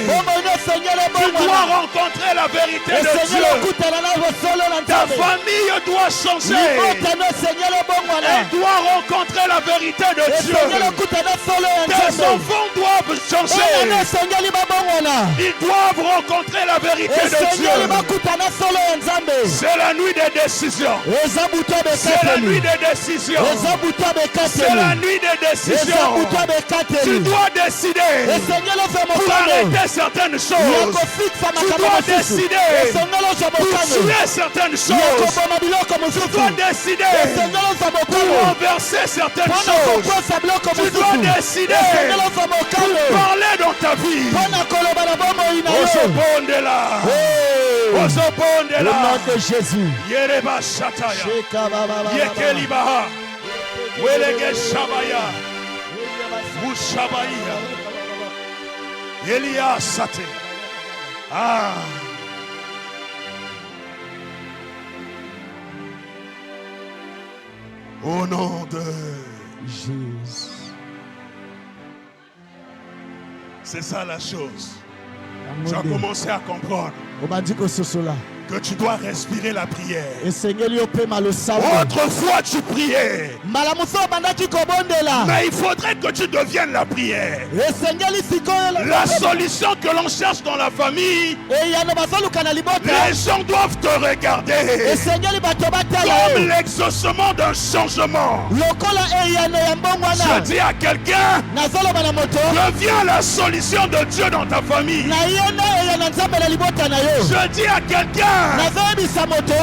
Tu dois rencontrer la vérité de Dieu. Ta famille doit changer. Elle doit rencontrer la vérité de Dieu. Tes enfants doivent changer. Ils doivent rencontrer la vérité de Dieu. C'est la nuit des décisions. C'est la nuit des décisions. C'est la nuit des décisions. Tu dois décider pour arrêter certaines choses. Tu dois décider pour tuer certaines choses. Tu dois décider pour renverser certaines choses. Tu dois décider pour parler dans ta vie. Osopondela. Osopondela. Le nom de Jésus. Yereba Shataya. Yekelibaha. Welege Shabaya. Mushabaya. Elia Sate. Ah. Au nom de Jésus. C'est ça la chose. Tu as commencé à comprendre que tu dois respirer la prière. Autrefois tu priais, mais il faudrait que tu deviennes la prière. La solution que l'on cherche dans la famille, les gens doivent te regarder comme l'exaucement d'un changement. Je dis à quelqu'un, deviens la solution de Dieu dans ta famille. Je dis à quelqu'un,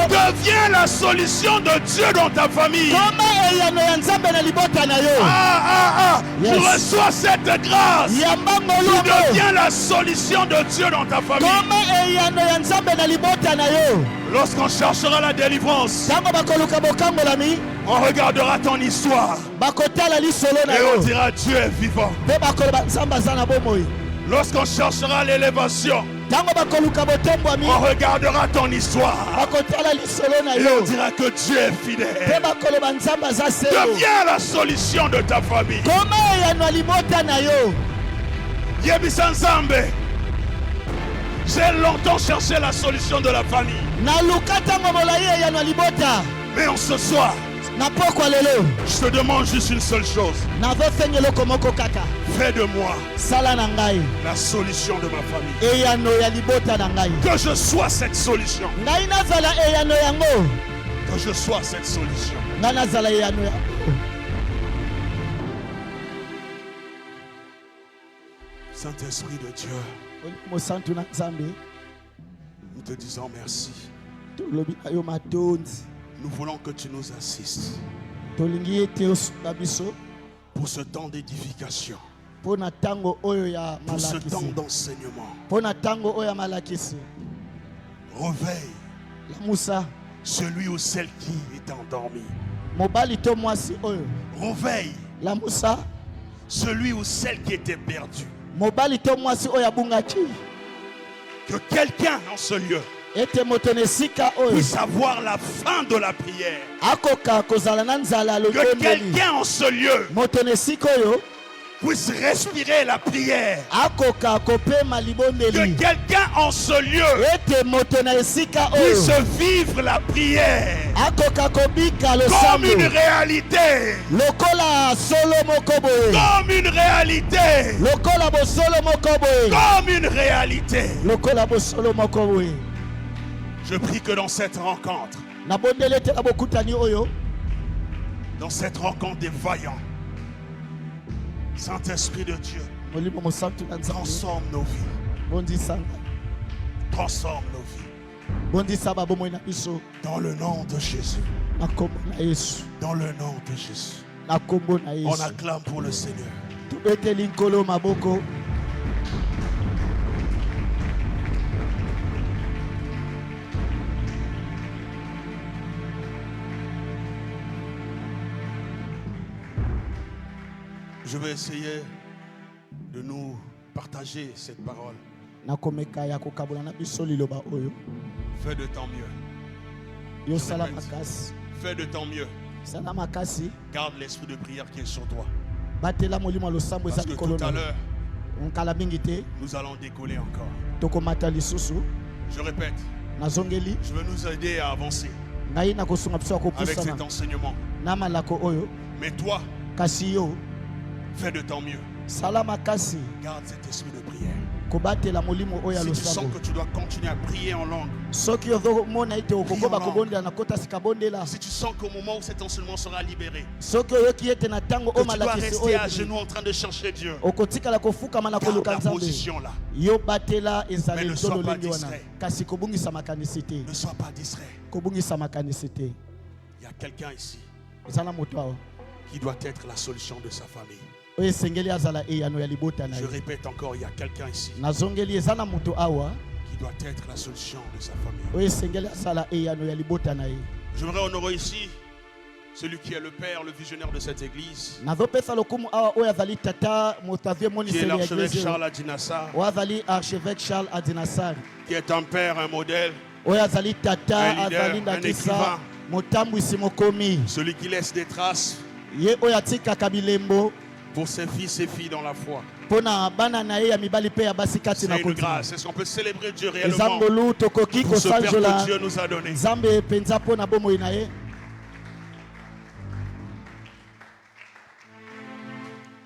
deviens la solution de Dieu dans ta famille. Tu reçois cette grâce. Tu deviens la solution de Dieu dans ta famille. Lorsqu'on cherchera la délivrance, on regardera ton histoire et on dira Dieu est vivant. Lorsqu'on cherchera l'élévation, on regardera ton histoire et on dira que Dieu est fidèle. Deviens la solution de ta famille. J'ai longtemps cherché la solution de la famille. Mais en ce soir, je te demande juste une seule chose. Fais de moi la solution de ma famille. Que je sois cette solution. Que je sois cette solution. Saint-Esprit de Dieu, Nous te disons merci. tolobi na yo matondi Nous voulons que tu nous assistes tolingi ete osula biso pour ce temps d'édification, mpo na ntango oyo ya pour ce temps malakisi d'enseignement. mpo na ntango oyo ya malakisi. Réveille Lamusa celui ou celle qui est endormi. mobali to mwasi oyo. Réveille Lamusa celui ou celle qui était perdu. mobali to mwasi oyo abungaki. Que quelqu'un en ce lieu Ete moto na esika oyo puisse avoir la fin de la prière. akoka kozala na nzala Que lotondeli. quelqu'un en ce lieu Moto na esika oyo puisse respirer la prière. akoka kopema Que libondeli. quelqu'un en ce lieu Ete moto na esika puisse oyo vivre la prière akoka kobika comme losambo une réalité. lokola solo moko boye. Comme une réalité. Lokola bosolo moko boye. Comme une réalité. Lokola bosolo moko boye. Je prie que dans cette rencontre, Nabondeli ete na bokutani oyo dans cette rencontre des vaillants, Saint-Esprit de Dieu, molimo mosantu na nzambe transforme nos vies. bondisa Transforme nos vies. bondisa babomoi na biso Dans le nom de Jésus. na kombo na Yesu. Dans le nom de Jésus. Na kombo na On Yesu. acclame pour le Seigneur. Tubeteli nkolo maboko. Je vais essayer de nous partager cette parole. Nakomeka ya kokabola na biso liloba oyo. Fais de ton mieux. Yo sala makasi. Fais de ton mieux. Sala makasi. Garde l'esprit de prière qui est sur toi. Batela molimo losambo eza Parce que likolo tout à na. l'heure, Onkala mingi te. nous allons décoller encore. Tokomata lisusu. Je répète, Nazongeli. je veux nous aider à avancer Ngai na kosunga biso avec kopusana. cet enseignement. Na malako oyo. Mais toi, Kasi yo fais de ton mieux. sala makasi. Garde cet esprit de prière. Kobatela molimo oyo ya Si tu sens losambo. que tu dois continuer à prier en langue, Soki ozomona ete okokoba Prions. kobondela na kota sika bondela. si tu sens qu'au moment où cet enseignement sera libéré, Soki oyoki ete na ntango que o tu dois malakisi rester oyo à genoux en train de chercher Dieu, okotikala kofukama na garde koluka la nzambe. position là. Yo batela Mais ezali ne sois tolo pas lengi wana. distrait. Kasi kobungisa makanisi te. Ne sois pas distrait. Kobungisa makanisi te. Il y a quelqu'un ici Eza na moto awa. qui doit être la solution de sa famille. Oyo esengeli azala eyano ya libota na Je ye. répète encore, il y a quelqu'un ici Nazongeli eza na moto awa. qui doit être la solution de sa famille. Oyo esengeli azala eyano ya libota na ye. J'aimerais honorer ici celui qui est le père, le visionnaire de cette église, Nazopesa lokumu awa oyo azali tata moto avie qui est moniseli ya l'archevêque eglise. Charles Adinassa, Oyo azali archevêque Charles Adinasar. qui est un père, un modèle, Oyo azali tata Un leader, azali un ndakisa écrivain. motambwisi mokomi. celui qui laisse des traces Ye oyo atikaka bilembo pour ses fils et filles dans la foi. mpona bana na ye ya mibali mpe ya basi kati na C'est une kotima. grâce. Est-ce qu'on peut célébrer Dieu Eza réellement ngolu tokoki pour ce Père que kosanzola Dieu nous a donné? nzambe mpenza mpona bomoi na ye.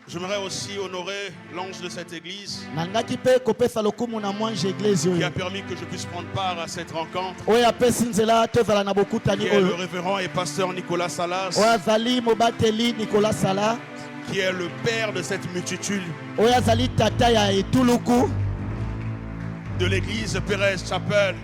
J'aimerais aussi honorer l'ange de cette église nangaki mpe kopesa lokumu na mwange eglise qui a oyo permis que je puisse prendre part à cette rencontre, oyo apesi nzela tozala na qui bokutani est le oyo révérend et pasteur Nicolas Salas, oyo azali mobateli Nicolas Sala qui est le père de cette multitude oyo azali tata ya etuluku de l'église Pérez Chapelle,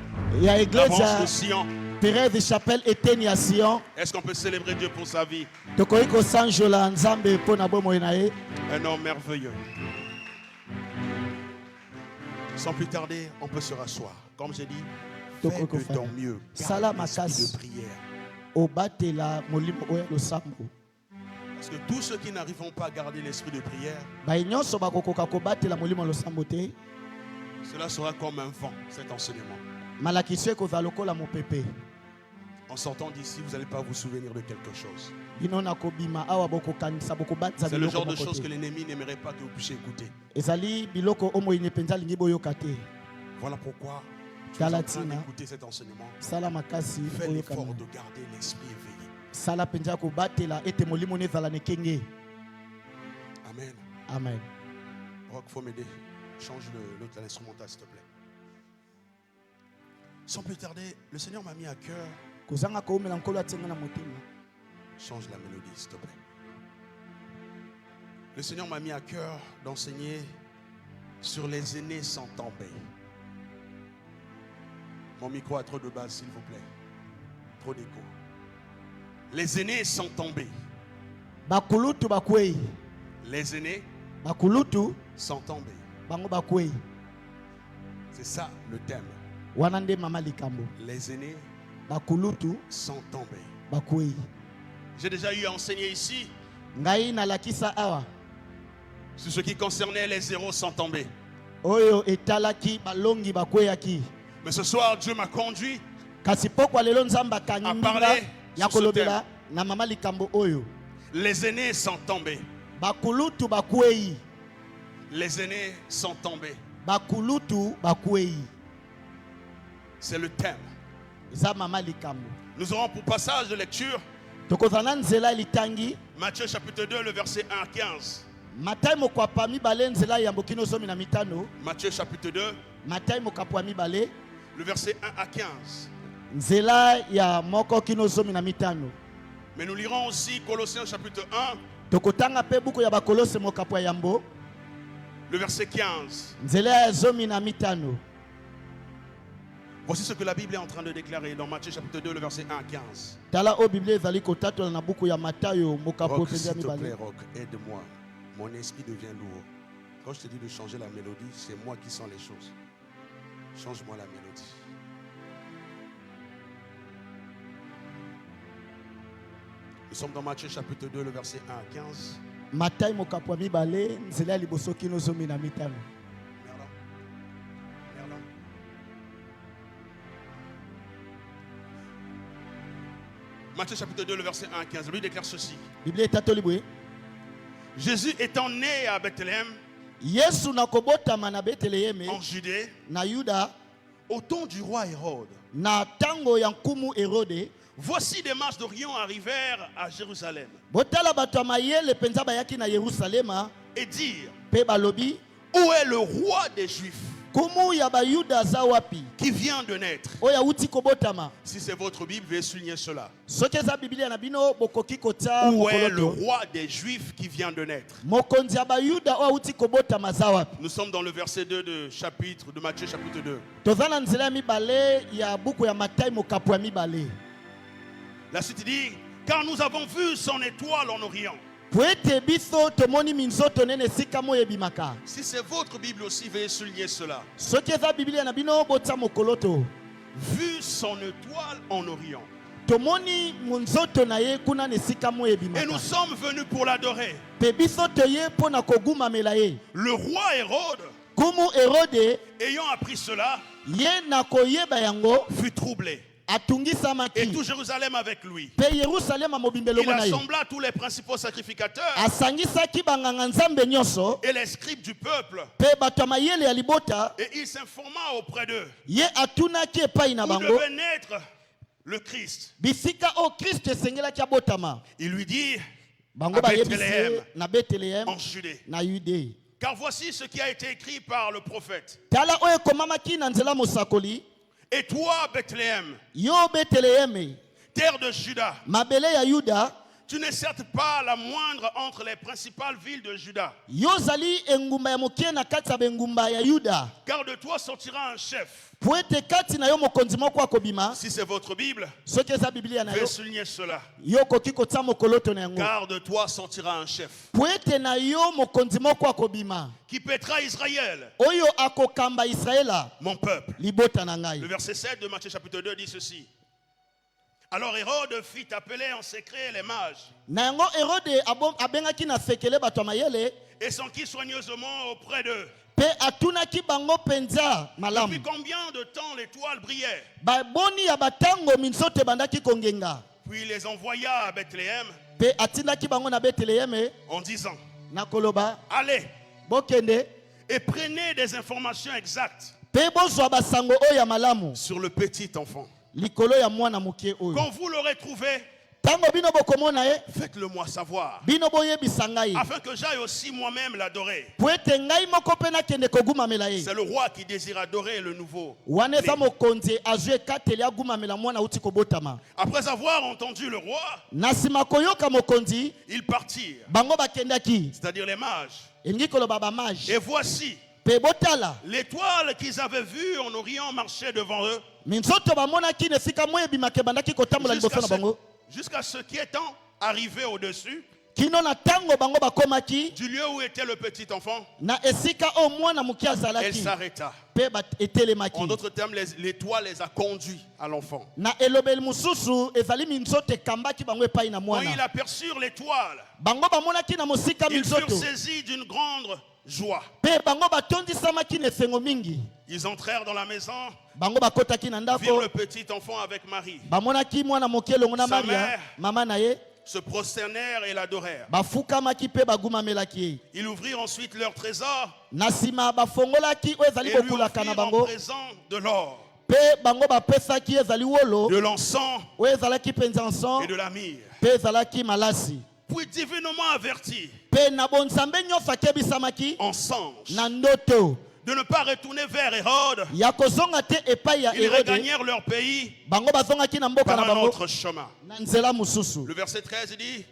ya eglise l'avance de ya Sion. Perez Chapelle eteni ya Sion. Est-ce qu'on peut célébrer Dieu pour sa vie? Tokoki kosanzola nzambe mpona bomoi na ye. Un homme merveilleux. Sans plus tarder, on peut se rasseoir. Comme j'ai dit, fais de ton mieux. Sala Garde l'esprit makasi. de prière. Obatela molimo oyo ya losambo. Parce que tous ceux qui n'arriveront pas à garder l'esprit de prière, Bayi nyonso bakokoka kobatela molimo ya losambo te. cela sera comme un vent, cet enseignement. Malakisi ekozala lokola mopepe. En sortant d'ici, vous n'allez pas vous souvenir de quelque chose. Bino na kobima awa bokokanisa bokobatisa C'est le biloko genre de moko choses que te. l'ennemi n'aimerait pas que vous puissiez écouter. Ezali biloko omoyine mpenza alingi boyoka te. Voilà pourquoi tu es en train d'écouter cet enseignement. Sala makasi Fais l'effort oyokana. de garder l'esprit éveillé. Sala mpenza kobatela ete molimo no ezala na ekenge. Amen. Amen. Rock, faut m'aider. Change l'instrumental, s'il te plaît. Sans plus tarder, le Seigneur m'a mis à cœur. Kozanga koomela nkolo atenga na motema. Change la mélodie, s'il te plaît. Le Seigneur m'a mis à cœur d'enseigner sur les aînés sans tomber. Mon micro a trop de base, s'il vous plaît. Trop d'écho. Les aînés sont tombés. Bakulutu bakwei. Les aînés Bakulutu sont tombés. bango bakwei. C'est ça le thème. Wanande mama likambo. Les aînés Bakulutu sont tombés. bakwei. J'ai déjà eu à enseigner ici Ngai na lakisa awa. sur ce qui concernait les zéros sont tombés. Oyo etalaki balongi bakweyaki. Mais ce soir, Dieu m'a conduit Kasi pokwa lelo nzamba kanyinga parler ya sur ce kolobela na mama likambo oyo. les aînés sont tombés. Bakulutu bakwei. Les aînés sont tombés. Bakulutu bakwei. C'est le thème. Za mama likambo. Nous aurons pour passage de lecture Tokozana nzela litangi. Matthieu chapitre 2, le verset 1 à 15. Matai mokapa mibale nzela ya mbokino somi na mitano. Matthieu chapitre 2, Matai mokapwa mibale le verset 1 à 15. nzela ya moko kino somi na mitano. Mais nous lirons aussi Colossiens chapitre 1, Tokotanga pe buku ya bakolose mokapwa yambo le verset 15. nzela ya zomi na mitano. Voici ce que la Bible est en train de déclarer dans Matthieu chapitre 2, le verset 1 à 15. Tala o Bible ezali kotatola na buku ya Matayo mokapwa Rock, penza s'il te plaît, mibale. Rock, aide-moi. Mon esprit devient lourd. Quand je te dis de changer la mélodie, c'est moi qui sens les choses. Change-moi la mélodie. Nous sommes dans Matthieu chapitre 2, le verset 1 à 15. Matai mokapwa mibale nzela ya liboso kino zomi na mitano. Merlin. Merlin. Matthieu chapitre 2, le verset 1 à 15. Lui déclare ceci. Bible etatoli boye. Jésus étant né à Bethléem, Yesu nakobotama na Beteleheme en Judée, na Yuda au temps du roi Hérode, na tango ya nkumu Herode. voici des mages d'Orient arrivèrent à Jérusalem Botala bato ya mayele penza bayaki na Yerusalema et dirent, pe balobi où est le roi des Juifs kumu ya bayuda aza wapi qui vient de naître? oyo awuti kobotama. Si c'est votre Bible, veuillez souligner cela. Soki eza biblia na bino bokoki kotia Où est le mokoloto. roi des Juifs qui vient de naître? Mokonzi ya bayuda oyo awuti kobotama aza wapi. Nous sommes dans le verset 2 de Matthieu chapitre 2. Toza na nzela ya mibale ya buku ya Matai mokapo ya mibale. La suite dit, car nous avons vu son étoile en Orient. Po ete biso tomoni minzoto nene esika mo ebimaka. Si c'est votre Bible aussi, veuillez souligner cela. Soki eza biblia na bino botia mokoloto. Vu son étoile en Orient. Tomoni munzoto na ye kuna na esika mo Et ebimaka. nous sommes venus pour l'adorer. Pe biso toye mpo na kogumamela ye. Le roi Hérode, Kumu Herode ayant appris cela, ye na koyeba yango fut troublé. Et atungisamaki. tout Jérusalem avec lui. Pe Yerusalema mobimbelo Il na ye. assembla tous les principaux sacrificateurs Asangisaki banganga nzambe nyonso et les scribes du peuple. pe bato ya mayele ya libota. Et il s'informa auprès d'eux Ye atunaki epai na où bango devait naître le Christ. bisika o Kristo esengelaki abotama. Il lui dit, Bango à bayebisi Bethléem, ye na Betelehem en Judée. na Yude. Car voici ce qui a été écrit par le prophète. Tala oyo ekomamaki na nzela mosakoli. Et toi, Bethléem, Yo Beteleheme terre de Juda, mabele ya Yuda. tu n'es certes pas la moindre entre les principales villes de Juda. Yo zali engumba ya mokie na kati ya bengumba ya Yuda. Car de toi sortira un chef. Po ete kati na yo mokonzi moko akobima. Si c'est votre Bible, Soki eza biblia na yo veuillez souligner cela. yo okoki kotia mokoloto na yango. Car de toi sortira un chef Po ete na yo mokonzi moko akobima qui paîtra Israël, oyo akokamba Israela mon peuple. libota na Le ngai. verset 7 de Matthieu chapitre 2 dit ceci. Alors Hérode fit appeler en secret les mages Na yango Herode abengaki na sekele bato ya mayele et s'enquit soigneusement auprès d'eux. pe atunaki bango penza Depuis malamu. combien de temps l'étoile brillait? Baboni ya batango minzoto ebandaki kongenga. Puis il les envoya à Bethléem Pe atindaki bango na Beteleheme en disant, na koloba allez bokende et prenez des informations exactes pe bozwa basango oyo ya malamu sur le petit enfant. likolo ya mwana mokie oyo. Quand vous l'aurez trouvé, Tango bino bokomona ye faites-le moi savoir, bino boyebisa ngai afin que j'aille aussi moi-même l'adorer. po ete ngai moko mpe nakende kogumamela ye. C'est le roi qui désire adorer le nouveau. Wana eza mokonzi azwi ekateli agumamela mwana auti kobotama. Après avoir entendu le roi, Na nsima koyoka mokonzi ils partirent, bango bakendaki c'est-à-dire les mages. elingi koloba bamage. Et voici, L'étoile qu'ils avaient vue en Orient marchait devant eux. Jusqu'à ce qui étant arrivé au-dessus du lieu où était le petit enfant, elle s'arrêta. En d'autres termes, l'étoile les a conduits à l'enfant. Quand ils aperçurent l'étoile, ils furent saisis d'une grande joie. Ils entrèrent dans la maison, virent le petit enfant avec Marie. Sa mère se prosternèrent et l'adorèrent. Ils ouvrirent ensuite leur trésor et lui offrirent en présent de l'or, de l'encens et de la myrrhe. Puis divinement avertis en songe de ne pas retourner vers Hérode, ils regagnèrent leur pays par un autre chemin. Le verset 13 dit: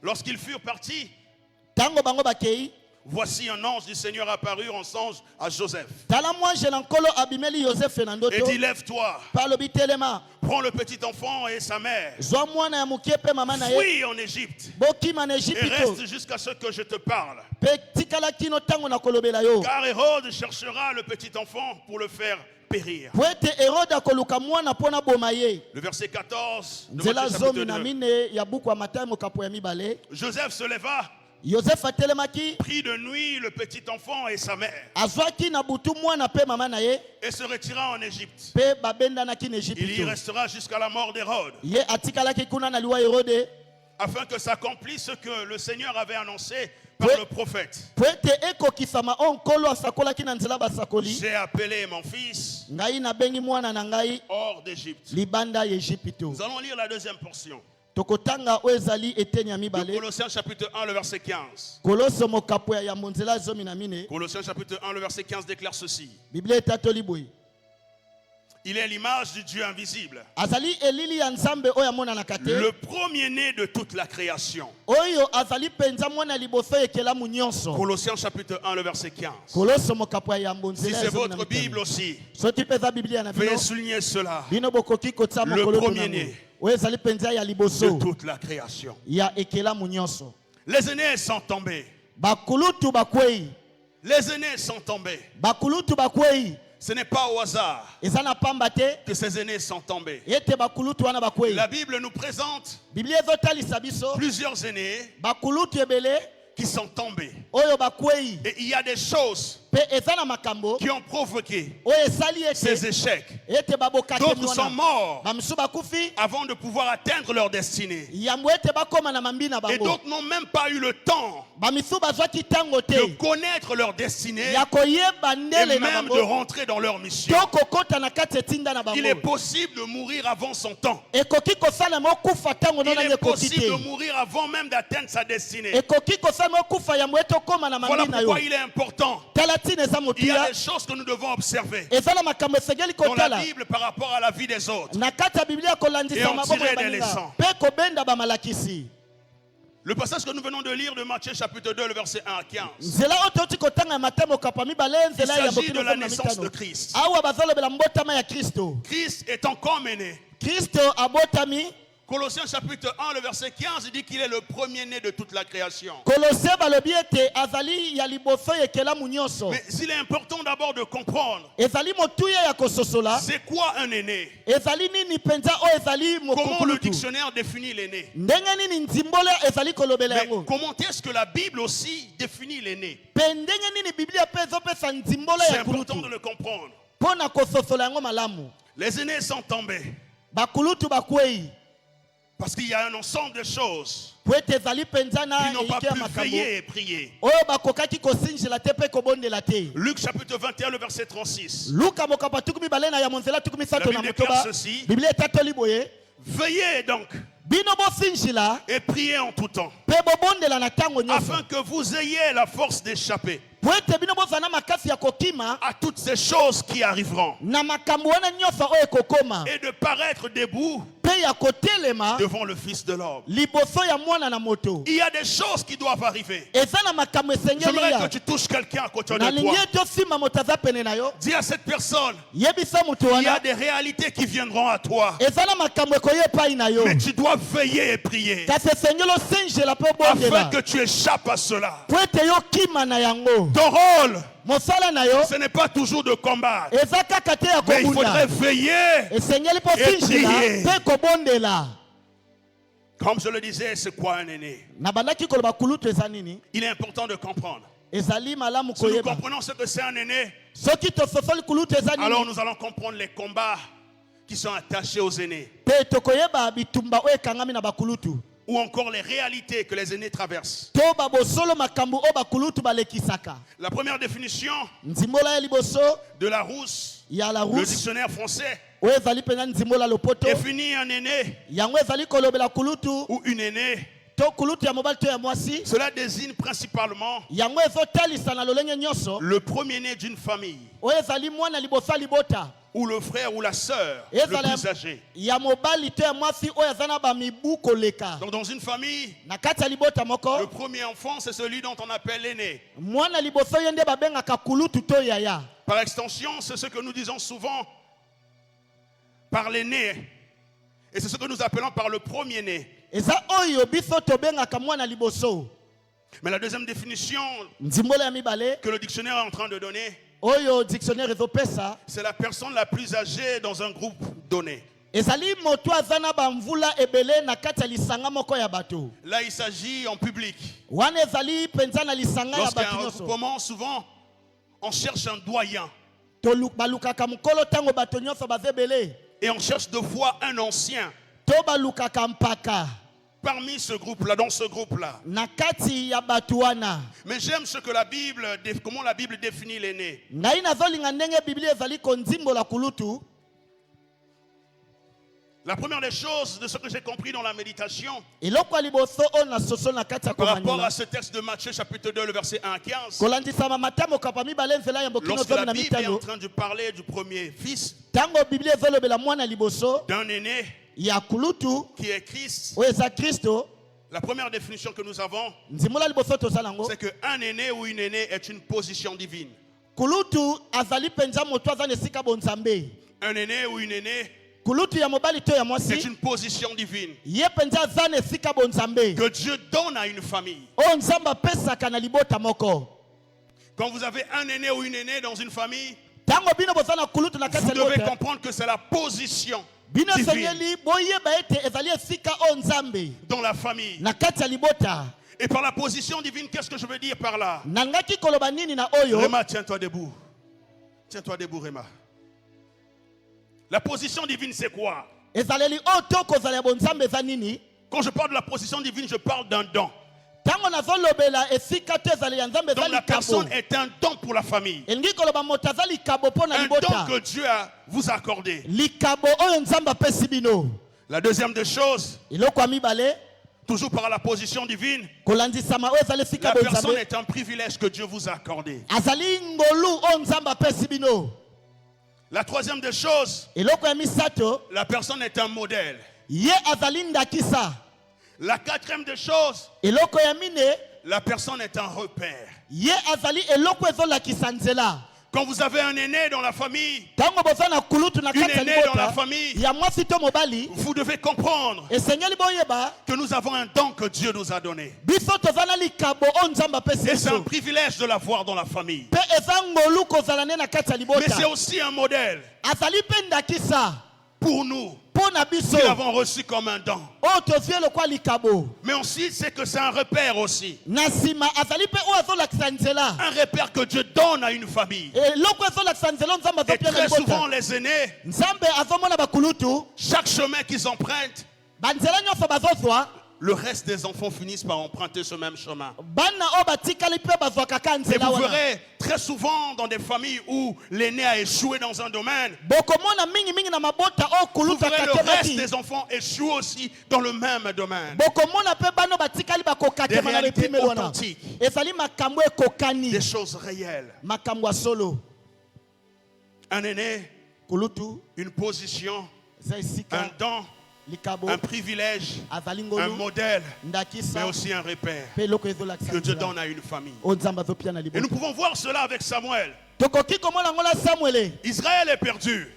lorsqu'ils furent partis, voici un ange du Seigneur apparut en songe à Joseph et dit: lève-toi, prends le petit enfant et sa mère, fuis en Égypte et reste jusqu'à ce que je te parle, car Hérode cherchera le petit enfant pour le faire périr. Le verset 14 de Matthieu chapitre 2. Joseph se leva, prit de nuit le petit enfant et sa mère et se retira en Égypte. Il y restera jusqu'à la mort d'Hérode, afin que s'accomplisse ce que le Seigneur avait annoncé par le prophète: j'ai appelé mon fils hors d'Égypte. Nous allons lire la deuxième portion. De Colossiens chapitre 1, le verset 15. Colossiens chapitre 1, le verset 15 déclare ceci: il est l'image du Dieu invisible, le premier-né de toute la création. Colossiens chapitre 1, le verset 15. Si c'est votre Bible aussi, veuillez souligner cela: le premier-né de toute la création. Les aînés sont tombés. Les aînés sont tombés. Ce n'est pas au hasard que ces aînés sont tombés. La Bible nous présente plusieurs aînés qui sont tombés. Et il y a des choses qui ont provoqué ces échecs. D'autres sont morts avant de pouvoir atteindre leur destinée. Et d'autres n'ont même pas eu le temps de connaître leur destinée et même de rentrer dans leur mission. Il est possible de mourir avant son temps. Il est possible de mourir avant même d'atteindre sa destinée. Voilà pourquoi il est important. Il y a des choses que nous devons observer dans la Bible par rapport à la vie des autres et en tirer des leçons. Le passage que nous venons de lire de Matthieu chapitre 2, le verset 1 à 15. Il s'agit de la naissance de Christ. Christ est encore né. Colossiens chapitre 1, le verset 15, il dit qu'il est le premier-né de toute la création. Mais il est important d'abord de comprendre c'est quoi un aîné. Comment le dictionnaire définit l'aîné. Mais comment est-ce que la Bible aussi définit l'aîné. C'est important de le comprendre. Les aînés sont tombés parce qu'il y a un ensemble de choses qui n'ont pas pu veiller et prier. Luc chapitre 21, le verset 36. La Bible déclare ceci: veillez donc et priez en tout temps, afin que vous ayez la force d'échapper à toutes ces choses qui arriveront et de paraître debout devant le Fils de l'homme. liboso ya mwana na moto. Il y a des choses qui doivent arriver. Eza na makambo J'aimerais esengeli que ya. tu touches quelqu'un à côté de Nalingi toi. to sima moto aza pene na yo. Dis à cette personne, Yebisa moto il y a wana. des réalités qui viendront à toi. Eza na makambo ekoye epai na yo. Mais tu dois veiller et prier Kasi esengeli osengela mpe afin obondela. que tu échappes à cela. Po ete yo kima na yango. Ton rôle, Mosala na yo. ce n'est pas toujours de combattre. Eza kaka te ya Mais il faudrait kobunda. veiller. Esengeli mpo Et singela prier. mpe kobondela. Comme je le disais, c'est quoi un aîné? Na bandaki koloba kulutu eza nini? Il est important de comprendre. Ezali malamu Si nous koyeba. comprenons ce que c'est un aîné, Soki tososoli kulutu eza alors nini? nous allons comprendre les combats qui sont attachés aux aînés. Pe tokoyeba bitumba oyo ekangami na bakulutu. Ou encore les réalités que les aînés traversent. To babosolo makambo oyo bakulutu balekisaka. La première définition Nzimbola ya liboso de la rousse, ya la le rousse dictionnaire français, oyo ezali mpenza nzimbola lopoto. définit un aîné Yango ezali kolobela kulutu ou une aînée. to kulutu ya mobali to ya mwasi. Cela désigne principalement Yango ezotalisa na lolenge nyonso le premier-né d'une famille, oyo ezali mwana liboso ya libota. ou le frère ou la sœur le Ezala plus âgé. ya mobali to ya mwasi oyo aza na bamibu koleka. Donc dans une famille, Na kati ya libota le moko premier enfant, c'est celui dont on appelle l'aîné. mwana liboso ye nde babengaka kulutu to yaya. Par extension, c'est ce que nous disons souvent par l'aîné. Et c'est ce que nous appelons par le premier-né. Eza oyo biso tobengaka mwana liboso. Mais la deuxième définition Nzimbola ya mibale que le dictionnaire est en train de donner, oyo dictionnaire ezopesa c'est la personne la plus âgée dans un groupe donné. ezali moto aza na bamvula ebele na kati ya lisanga moko ya bato. Là, il s'agit en public. Wana ezali penza na lisanga ya Lorsqu'il y a bato un nyonso. regroupement, souvent, on cherche un doyen. Balukaka mokolo ntango bato nyonso baza ebele. Et on cherche deux fois un ancien To balukaka mpaka parmi ce groupe-là, dans ce groupe-là. na kati ya bato wana. Mais j'aime ce que la Bible, comment la Bible définit l'aîné. Ngai nazolinga ndenge biblia ezali konzimbola kulutu. La première des choses de ce que j'ai compris dans la méditation, Eloko ya liboso oyo na soso na kati ya par rapport komanyola. à ce texte de Matthieu chapitre 2, le verset 1 à 15, Kolandisama matamo kapa mibale nzela ya mbokino lorsque zomi la na Bible est en mitano. train de parler du premier fils, Tango biblia ezolobela mwana liboso d'un aîné ya kulutu qui est Christ, oyo eza Kristo. la première définition que nous avons, Nzimbola liboso tosala yango. c'est qu'un aîné ou une aînée est une position divine. Kulutu azali penza moto aza na esika bonzambe. Un aîné ou une aînée Kulutu ya mobali to ya est mwasi une position divine ye penza aza na esika bonzambe que Dieu donne à une famille. oyo nzambe apesaka na libota moko. Quand vous avez un aîné ou une aînée dans une famille, Tango bino boza na kulutu na kati vous ya devez libota comprendre que c'est la position bino divine sengeli boyeba ete ezali esika oyo nzambe dans la famille. na kati ya libota. Et par la position divine, qu'est-ce que je veux dire par là? Nangaki koloba nini na oyo? Réma, tiens-toi debout. Tiens-toi debout, Réma. La position divine, c'est quoi? Ezaleli oyo to kozala ya bonzambe eza nini? Quand je parle de la position divine, je parle d'un don. Tango nazolobela esika to ezali ya nzambe eza Donc la likabo. personne est un don pour la famille. Elingi koloba moto aza likabo mpo na Un libota. don que Dieu vous a accordé. Likabo oyo nzambe apesi bino. La deuxième des choses, Eloko ya mibale toujours par la position divine, kolandisama oyo ezali esika la personne bonzambe. est un privilège que Dieu vous a accordé. Azali ngolu oyo nzambe apesi bino. La troisième des choses, Eloko ya misato la personne est un modèle. ye azali ndakisa. La quatrième des choses, Eloko ya mine la personne est un repère. ye azali eloko ezolakisa nzela. Quand vous avez un aîné dans la famille, Tango boza na kulutu na une kati ya aînée dans la libota famille, ya mwasi to mobali vous devez comprendre esengeli boyeba que nous avons un don que Dieu nous a donné. biso toza na likabo oyo nzambe apesi Et c'est un biso privilège de l'avoir dans la famille. mpe eza ngolu kozala ne na kati ya Mais c'est libota. aussi un modèle Azali mpe ndakisa pour nous mpo na biso qui l'avons reçu comme un don. oyo tozwi elokwa likabo. Mais aussi, c'est que c'est un repère aussi. Na nsima azali mpe oyo azolakisa nzela Un repère que Dieu donne à une famille. eloko ezolakisa nzela oyo nzambe Et azopia na très souvent, libota. les aînés, Nzambe azomona bakulutu chaque chemin qu'ils empruntent, banzela nyonso bazozwa le reste des enfants finissent par emprunter ce même chemin. bana oyo batikali mpe bazwaka ka Et nzela vous wana. verrez très souvent dans des familles où l'aîné a échoué dans un domaine, bokomona mingimingi na mabota oyo vous kulutu verrez le reste akakemaki. des enfants échouent aussi dans le même domaine. bokomona mpe bana batikali Des bakokatema na réalités bepimelo wana. authentiques, ezali makambo ekokani des choses réelles. makambo ya solo. Un aîné, Kulutu une position, eza un esika don, un privilège, un modèle, mais aussi un repère que Dieu donne à une famille. Et nous pouvons voir cela avec Samuel. Israël est perdu.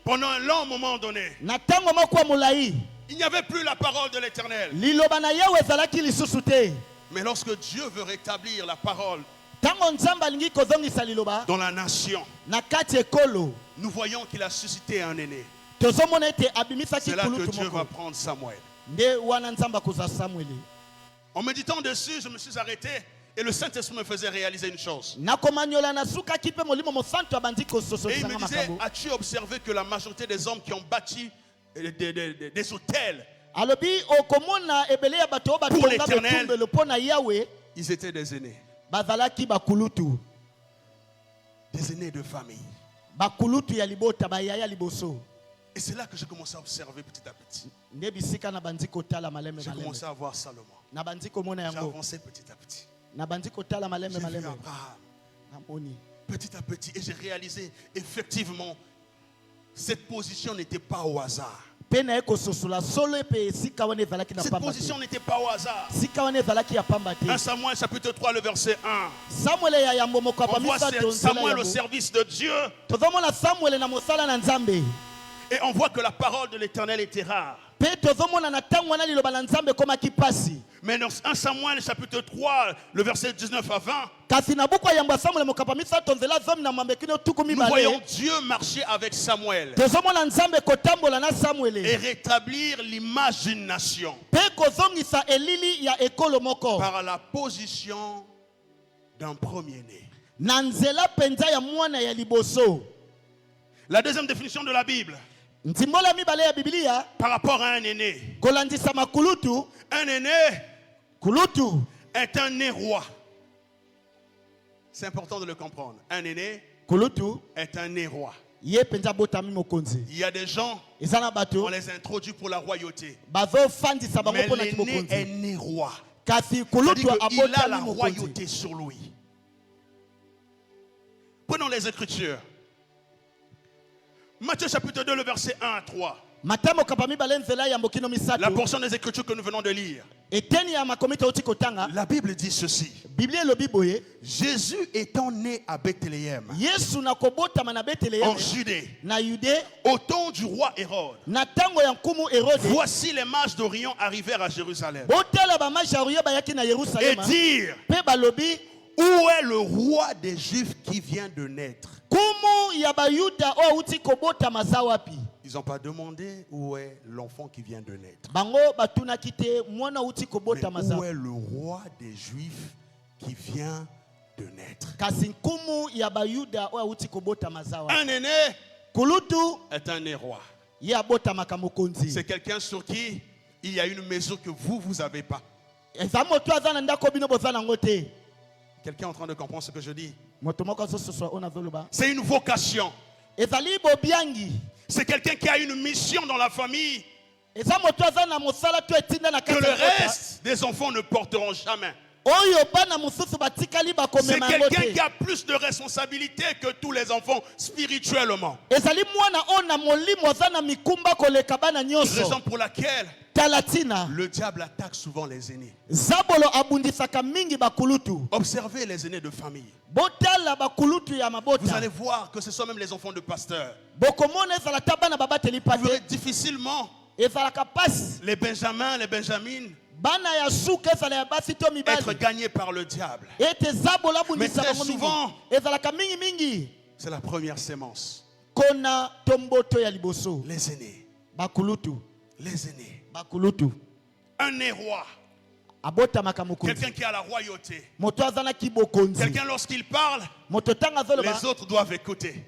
Pendant un long moment donné, il n'y avait plus la parole de l'Éternel. Mais lorsque Dieu veut rétablir la parole dans la nation, nous voyons qu'il a suscité un aîné. C'est là que Dieu va prendre Samuel. En méditant dessus, je me suis arrêté et le Saint-Esprit me faisait réaliser une chose. Et il me disait, as-tu observé que la majorité des hommes qui ont bâti des hôtels pour l'Éternel, ils étaient des aînés. Des aînés de famille. Et c'est là que j'ai commencé à observer petit à petit. J'ai commencé à voir Salomon. J'ai avancé petit à petit. J'ai vu Abraham. Petit à petit. Et j'ai réalisé, effectivement, cette position n'était pas au hasard. Cette position n'était pas au hasard. 1 Samuel chapitre 3, le verset 1. On voit Samuel au service de Dieu. Et on voit que la parole de l'Éternel était rare. Mais dans 1 Samuel chapitre 3, le verset 19 à 20, nous voyons Dieu marcher avec Samuel et rétablir l'image d'une nation par la position d'un premier-né. La deuxième définition de la Bible par rapport à un aîné. Un aîné est un né roi. C'est important de le comprendre. Un aîné est un né roi. Il y a des gens, on les introduit pour la royauté. Mais l'aîné est né roi. C'est-à-dire qu'il a la royauté sur lui. Prenons les Écritures. Matthieu chapitre 2, le verset 1 à 3. La portion des Écritures que nous venons de lire. La Bible dit ceci. Jésus étant né à Bethléem, en Judée, au temps du roi Hérode, voici les mages d'Orient arrivèrent à Jérusalem et dirent, où est le roi des Juifs qui vient de naître? Ils n'ont pas demandé où est l'enfant qui vient de naître. Mais où est le roi des Juifs qui vient de naître? Un aîné est un né roi. C'est quelqu'un sur qui il y a une maison que vous n'avez pas. Quelqu'un est en train de comprendre ce que je dis? C'est une vocation. C'est quelqu'un qui a une mission dans la famille que le reste des enfants ne porteront jamais. C'est quelqu'un qui a plus de responsabilités que tous les enfants spirituellement. Raison pour laquelle le diable attaque souvent les aînés. Observez les aînés de famille. Vous allez voir que ce sont même les enfants de pasteurs. Vous verrez difficilement les Benjamins, les Benjamines être gagnés par le diable. Mais très souvent, c'est la première sémence. Les aînés. Les aînés. Un né roi. Quelqu'un qui a la royauté. Quelqu'un lorsqu'il parle, les autres doivent écouter.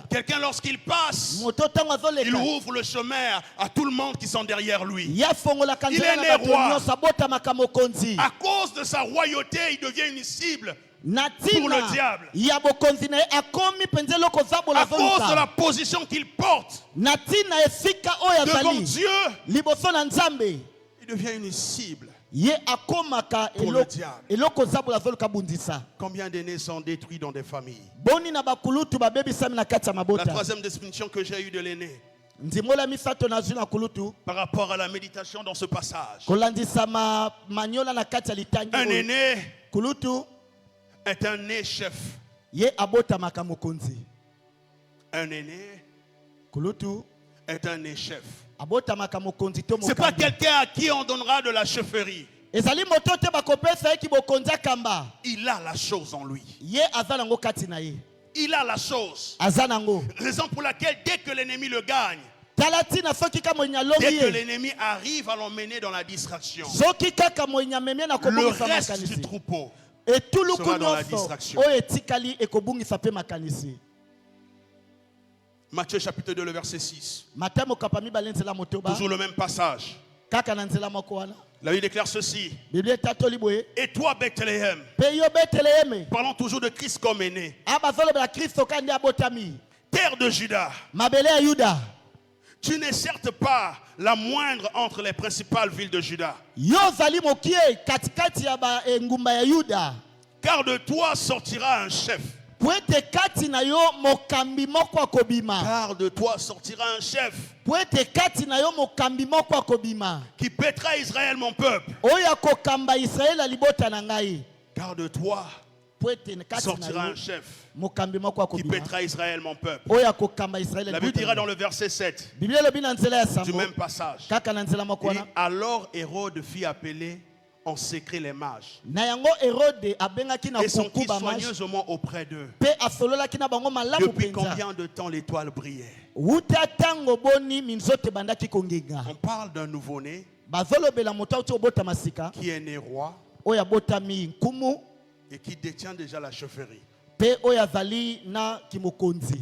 Quelqu'un lorsqu'il passe, il ouvre le chemin à tout le monde qui sont derrière lui. Il est né roi. À cause de sa royauté, il devient une cible pour le diable. À cause de la position qu'il porte devant Dieu, il devient une cible pour le diable. Combien d'aînés sont détruits dans des familles? La troisième définition que j'ai eue de l'aîné, ndimola misato na zuna kulutu par rapport à la méditation dans ce passage. kolandisa manyola na kati ya litangi Un aîné kulutu est un né chef. ye abotamaka mokonzi. Un aîné Kulutu est un né chef. abotamaka mokonzi to C'est pas mokambi. quelqu'un à qui on donnera de la chefferie. ezali moto te bakopesa ye kibokonzi akamba. Il a la chose en lui. Ye aza nango kati na ye. Il a la chose. Aza nango. Raison pour laquelle dès que l'ennemi le gagne, Tala tina soki ka monya longi dès que ye. l'ennemi arrive à l'emmener dans la distraction, Soki kaka monya memia na le kobungisa reste du makanisi. troupeau Etuluku sera dans la nyonso distraction. oyo etikali ekobungisa pe makanisi. Matthieu chapitre 2, le verset 6. Matemo kapami balenzela motoba. Toujours le même passage. Kaka na nzela moko wana. La Bible déclare ceci. Biblia tatoli boye. Et toi, Bethléem, Pe yo Beteleheme. parlons toujours de Christ comme aîné, Abazolobela Kristo kandi abotami. terre de Juda, Mabele ya Yuda. tu n'es certes pas la moindre entre les principales villes de Juda, Yo zali mokie katikati ya ba ngumba ya Yuda. car de toi sortira un chef. Pwete kati na yo mokambi moko akobima. Car de toi sortira un chef Pwete kati na yo mokambi moko akobima. qui pètera Israël, mon peuple. Oya kokamba Israël libota na ngai. Car de toi Pwete kati sortira na un yo chef mokambi moko qui akobima. pètera Israël, mon peuple. Oya kokamba Israël La Bible dira libota. dans le verset 7 Biblia lobi na nzela ya du sambo. même passage. Kaka na nzela moko Et wana. alors Hérode fit appeler en secret les mages Na yango Herode abengaki na et s'enquit kuku ba maj. soigneusement auprès d'eux. Pe asololaki na bango malamu Depuis penza. combien de temps l'étoile brillait? Wuta tango boni minzote bandaki kongenga. On parle d'un nouveau-né Bazolobela moto auti obota masika. qui est né roi Oya botami nkumu. et qui détient déjà la chefferie. Pe oya zali na kimokonzi.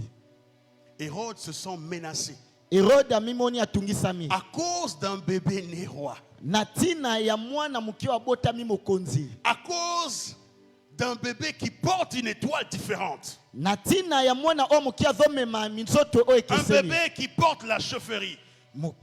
Hérode se sent menacé Herode amimoni atungisami. à cause d'un bébé né roi, Na tina ya mwana muki wa botami mokonzi. à cause d'un bébé qui porte une étoile différente, Na tina ya mwana o muki azomema minzoto o un ekeseni. bébé qui porte la chefferie.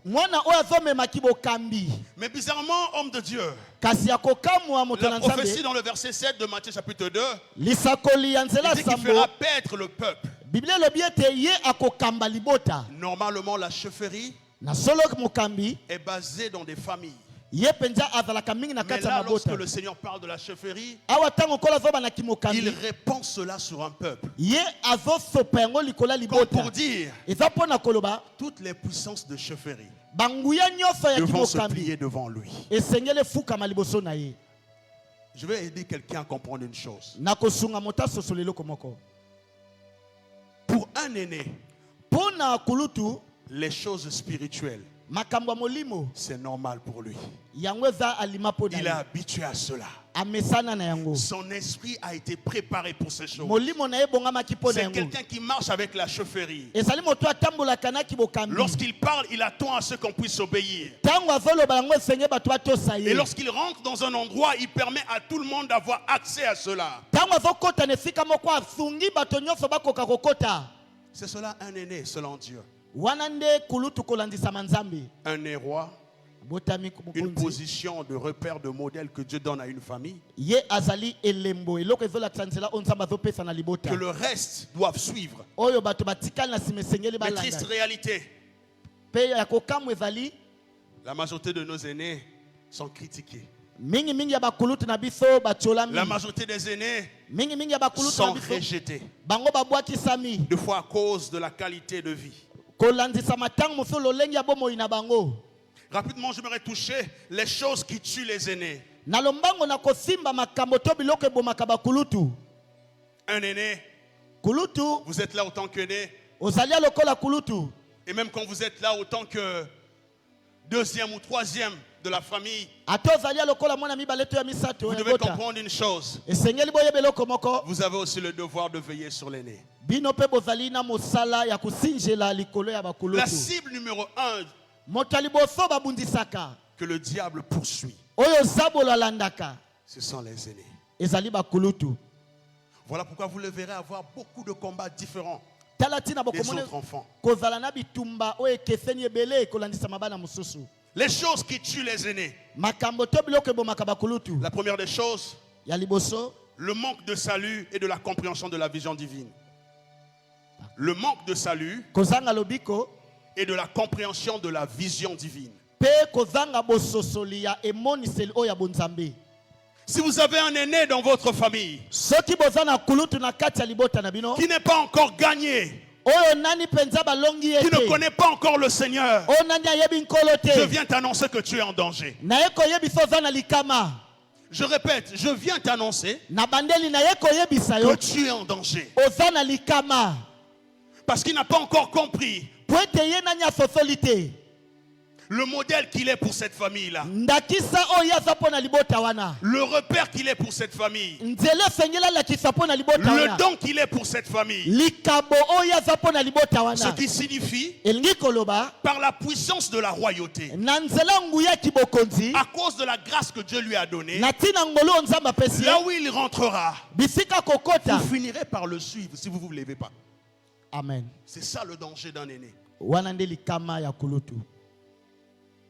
Mwana o azomema kibokambi. Mais bizarrement, homme de Dieu, Kasi akokamwa moto la na prophétie nzambe. dans le verset 7 de Matthieu chapitre 2, Lisakoli ya nzela il dit qu'il sambo. fera paître le peuple. Biblia lobi ete ye akokamba libota. Normalement, la chefferie Na solo mokambi. est basée dans des familles. Ye penza azalaka mingi na Mais kati ya là, lorsque mabota. le Seigneur parle de la chefferie, Awa tango kola zoba na il kimokambi. répand cela sur un peuple. Ye azosopa yango likola Comme libota. pour dire, Eza mpona koloba toutes les puissances de chefferie banguya nyonso ya devront se kimokambi plier devant lui. esengeli efukama liboso na ye. Je vais aider quelqu'un à comprendre une chose. Na kosunga moto asosolo eloko moko. Pour un aîné, Mpona kulutu les choses spirituelles, makambo ya molimo c'est normal pour lui. yango eza alima mpo na Il est ye. habitué à cela. Amesana na yango. Son esprit a été préparé pour ces choses. Molimo na ye ebongamaki mpo na C'est yango. quelqu'un qui marche avec la chefferie. ezali moto atambolaka na kibokambi. Lorsqu'il parle, il attend à ce qu'on puisse obéir. Ntango azoloba yango esenge bato batosa Et ye. lorsqu'il rentre dans un endroit, il permet à tout le monde d'avoir accès à cela. Ntango azokota na esika moko asungi bato nyonso bakoka kokota. C'est cela un aîné selon Dieu. Wana nde kulutu kolandisama nzambe. Un aîné roi, Botami une mokonzi. position de repère, de modèle que Dieu donne à une famille, Ye azali elembo eloko ezolakisa nzela oyo nzambe azopesa na libota. que le reste doivent suivre. Oyo bato batikali na nsima esengeli Mais triste balanda. réalité, Pe ya kokamwa ezali la majorité de nos aînés sont critiqués. mingi mingi ya bakulutu na biso batiolami. La majorité des aînés Mingi mingi ya bakulutu na sont biso rejetés, bango babwakisami. des fois à cause de la qualité de vie. Kolandisa matango mosusu lolenge ya bomoi na bango. Rapidement, j'aimerais toucher les choses qui tuent les aînés. Na lombango na kosimba makambo to biloko ebomaka bakulutu. Un aîné, Kulutu vous êtes là autant qu'aîné, ozalia lokola kulutu. et même quand vous êtes là autant que deuxième ou troisième de la famille, Ata ozalia lokola mwana mibale to ya misato vous ya devez bota. comprendre une chose. Esengeli boyeba eloko moko. Vous avez aussi le devoir de veiller sur l'aîné. Bino pe bozali na mosala ya kusinjela likolo ya La bakulutu. cible numéro 1 Moto ya liboso babundisaka. que le diable poursuit, Oyo zabolo alandaka. ce sont les aînés. Ezali bakulutu. Voilà pourquoi vous le verrez avoir beaucoup de combats différents Tala tina des bokomone autres enfants. kozala na bitumba oyo ekeseni ebele kolandisa mabana mosusu. Les choses qui tuent les aînés. Makambo to biloko ebomaka bakulutu. La première des choses, Ya liboso le manque de salut et de la compréhension de la vision divine. Le manque de salut kozanga lobiko et de la compréhension de la vision divine. Si vous avez un aîné dans votre famille qui n'est pas encore gagné, qui ne connaît pas encore le Seigneur, je viens t'annoncer que tu es en danger. Je répète, je viens t'annoncer que tu es en danger. Parce qu'il n'a pas encore compris le modèle qu'il est pour cette famille-là. Le repère qu'il est pour cette famille. Le don qu'il est pour cette famille. Ce qui signifie, par la puissance de la royauté, à cause de la grâce que Dieu lui a donnée, là où il rentrera, vous finirez par le suivre si vous ne vous levez pas. Amen. C'est ça le danger d'un aîné.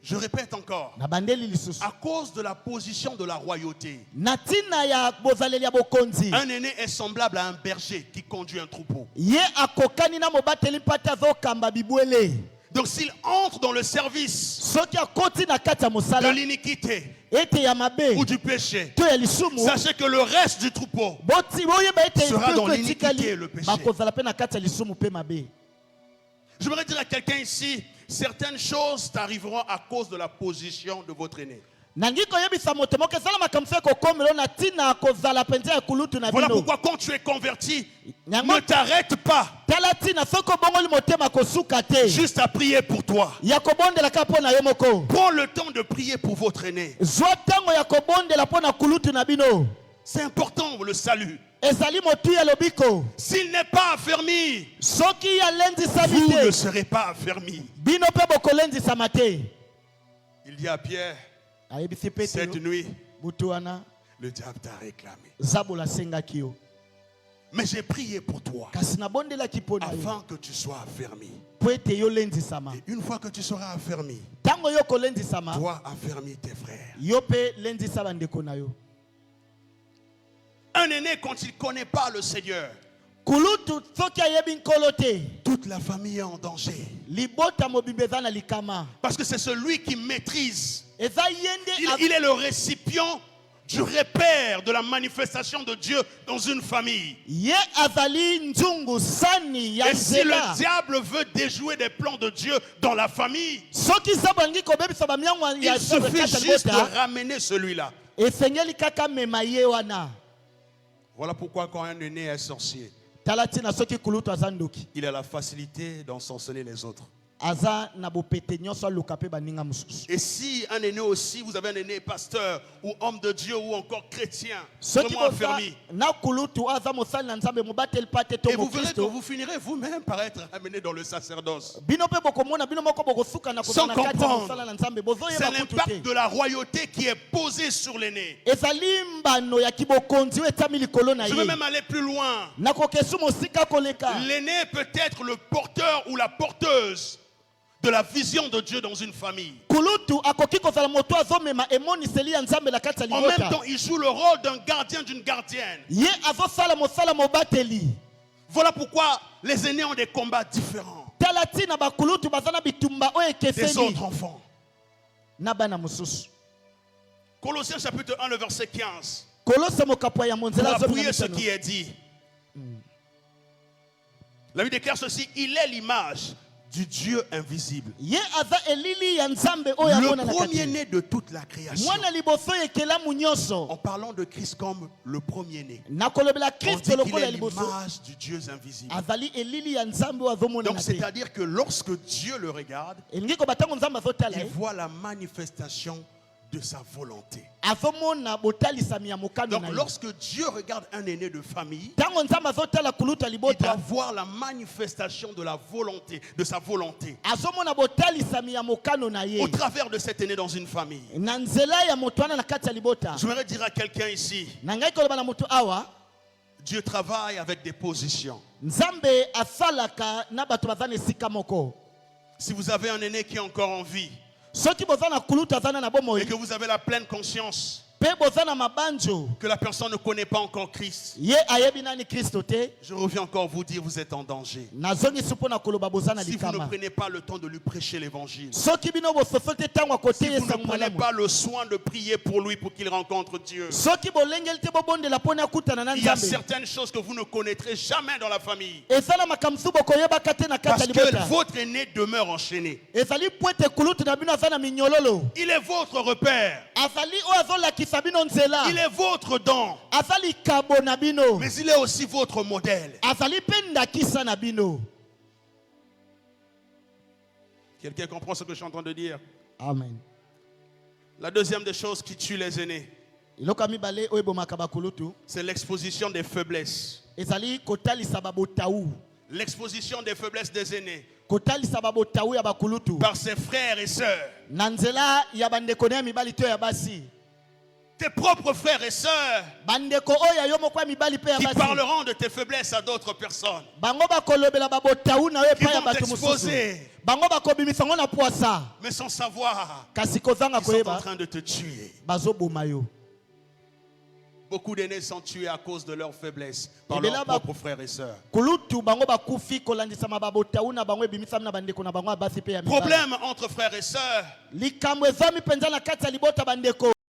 Je répète encore, à cause de la position de la royauté, un aîné est semblable à un berger qui conduit un troupeau. Donc s'il entre dans le service de l'iniquité ou du péché, sachez que le reste du troupeau sera dans l'iniquité et le péché. Je voudrais dire à quelqu'un ici, certaines choses t'arriveront à cause de la position de votre aîné. Voilà pourquoi quand tu es converti, ne t'arrête pas juste à prier pour toi. Prends le temps de prier pour votre aîné. C'est important le salut. S'il n'est pas affermi, vous ne serez pas affermi. Il dit à Pierre, cette nuit, le diable t'a réclamé. Mais j'ai prié pour toi afin que tu sois affermi. Et une fois que tu seras affermi, toi affermis tes frères. Un aîné, quand il ne connaît pas le Seigneur, toute la famille est en danger. Parce que c'est celui qui maîtrise. Il est le récipient du repère de la manifestation de Dieu dans une famille. Et si le diable veut déjouer des plans de Dieu dans la famille, il suffit juste de ramener celui-là. Voilà pourquoi quand un aîné est sorcier, il a la facilité d'ensorceler les autres. Et si un aîné aussi, vous avez un aîné pasteur ou homme de Dieu ou encore chrétien, vraiment affermi, et vous verrez que vous finirez vous-même par être amené dans le sacerdoce. Sans comprendre, c'est l'impact de la royauté qui est posé sur l'aîné. Je vais même aller plus loin. L'aîné peut être le porteur ou la porteuse de la vision de Dieu dans une famille. En même temps, il joue le rôle d'un gardien, d'une gardienne. Voilà pourquoi les aînés ont des combats différents des autres enfants. Colossiens chapitre 1, le verset 15. Pour appuyer ce qui est dit, la Bible déclare ceci: il est l'image du Dieu invisible, le premier-né de toute la création. En parlant de Christ comme le premier-né, on dit qu'il est l'image du Dieu invisible. Donc c'est-à-dire que lorsque Dieu le regarde, il voit la manifestation de sa volonté. Donc lorsque Dieu regarde un aîné de famille, il doit voir la manifestation de la volonté, de sa volonté, au travers de cet aîné dans une famille. Je voudrais dire à quelqu'un ici, Dieu travaille avec des positions. Si vous avez un aîné qui est encore en vie, et que vous avez la pleine conscience que la personne ne connaît pas encore Christ, je reviens encore vous dire, vous êtes en danger. Si vous ne prenez pas le temps de lui prêcher l'évangile, si vous ne prenez pas le soin de prier pour lui pour qu'il rencontre Dieu, il y a certaines choses que vous ne connaîtrez jamais dans la famille. Parce que votre aîné demeure enchaîné. Il est votre repère. Il est votre don. Mais il est aussi votre modèle. Quelqu'un comprend ce que je suis en train de dire? Amen. La deuxième des choses qui tue les aînés, c'est l'exposition des faiblesses. L'exposition des faiblesses des aînés par ses frères et sœurs. Tes propres frères et sœurs qui parleront de tes faiblesses à d'autres personnes, qui vont t'exposer, mais sans savoir qu'ils sont en train de te tuer. Beaucoup d'aînés sont tués à cause de leurs faiblesses par leurs propres frères et sœurs. Problème entre frères et sœurs,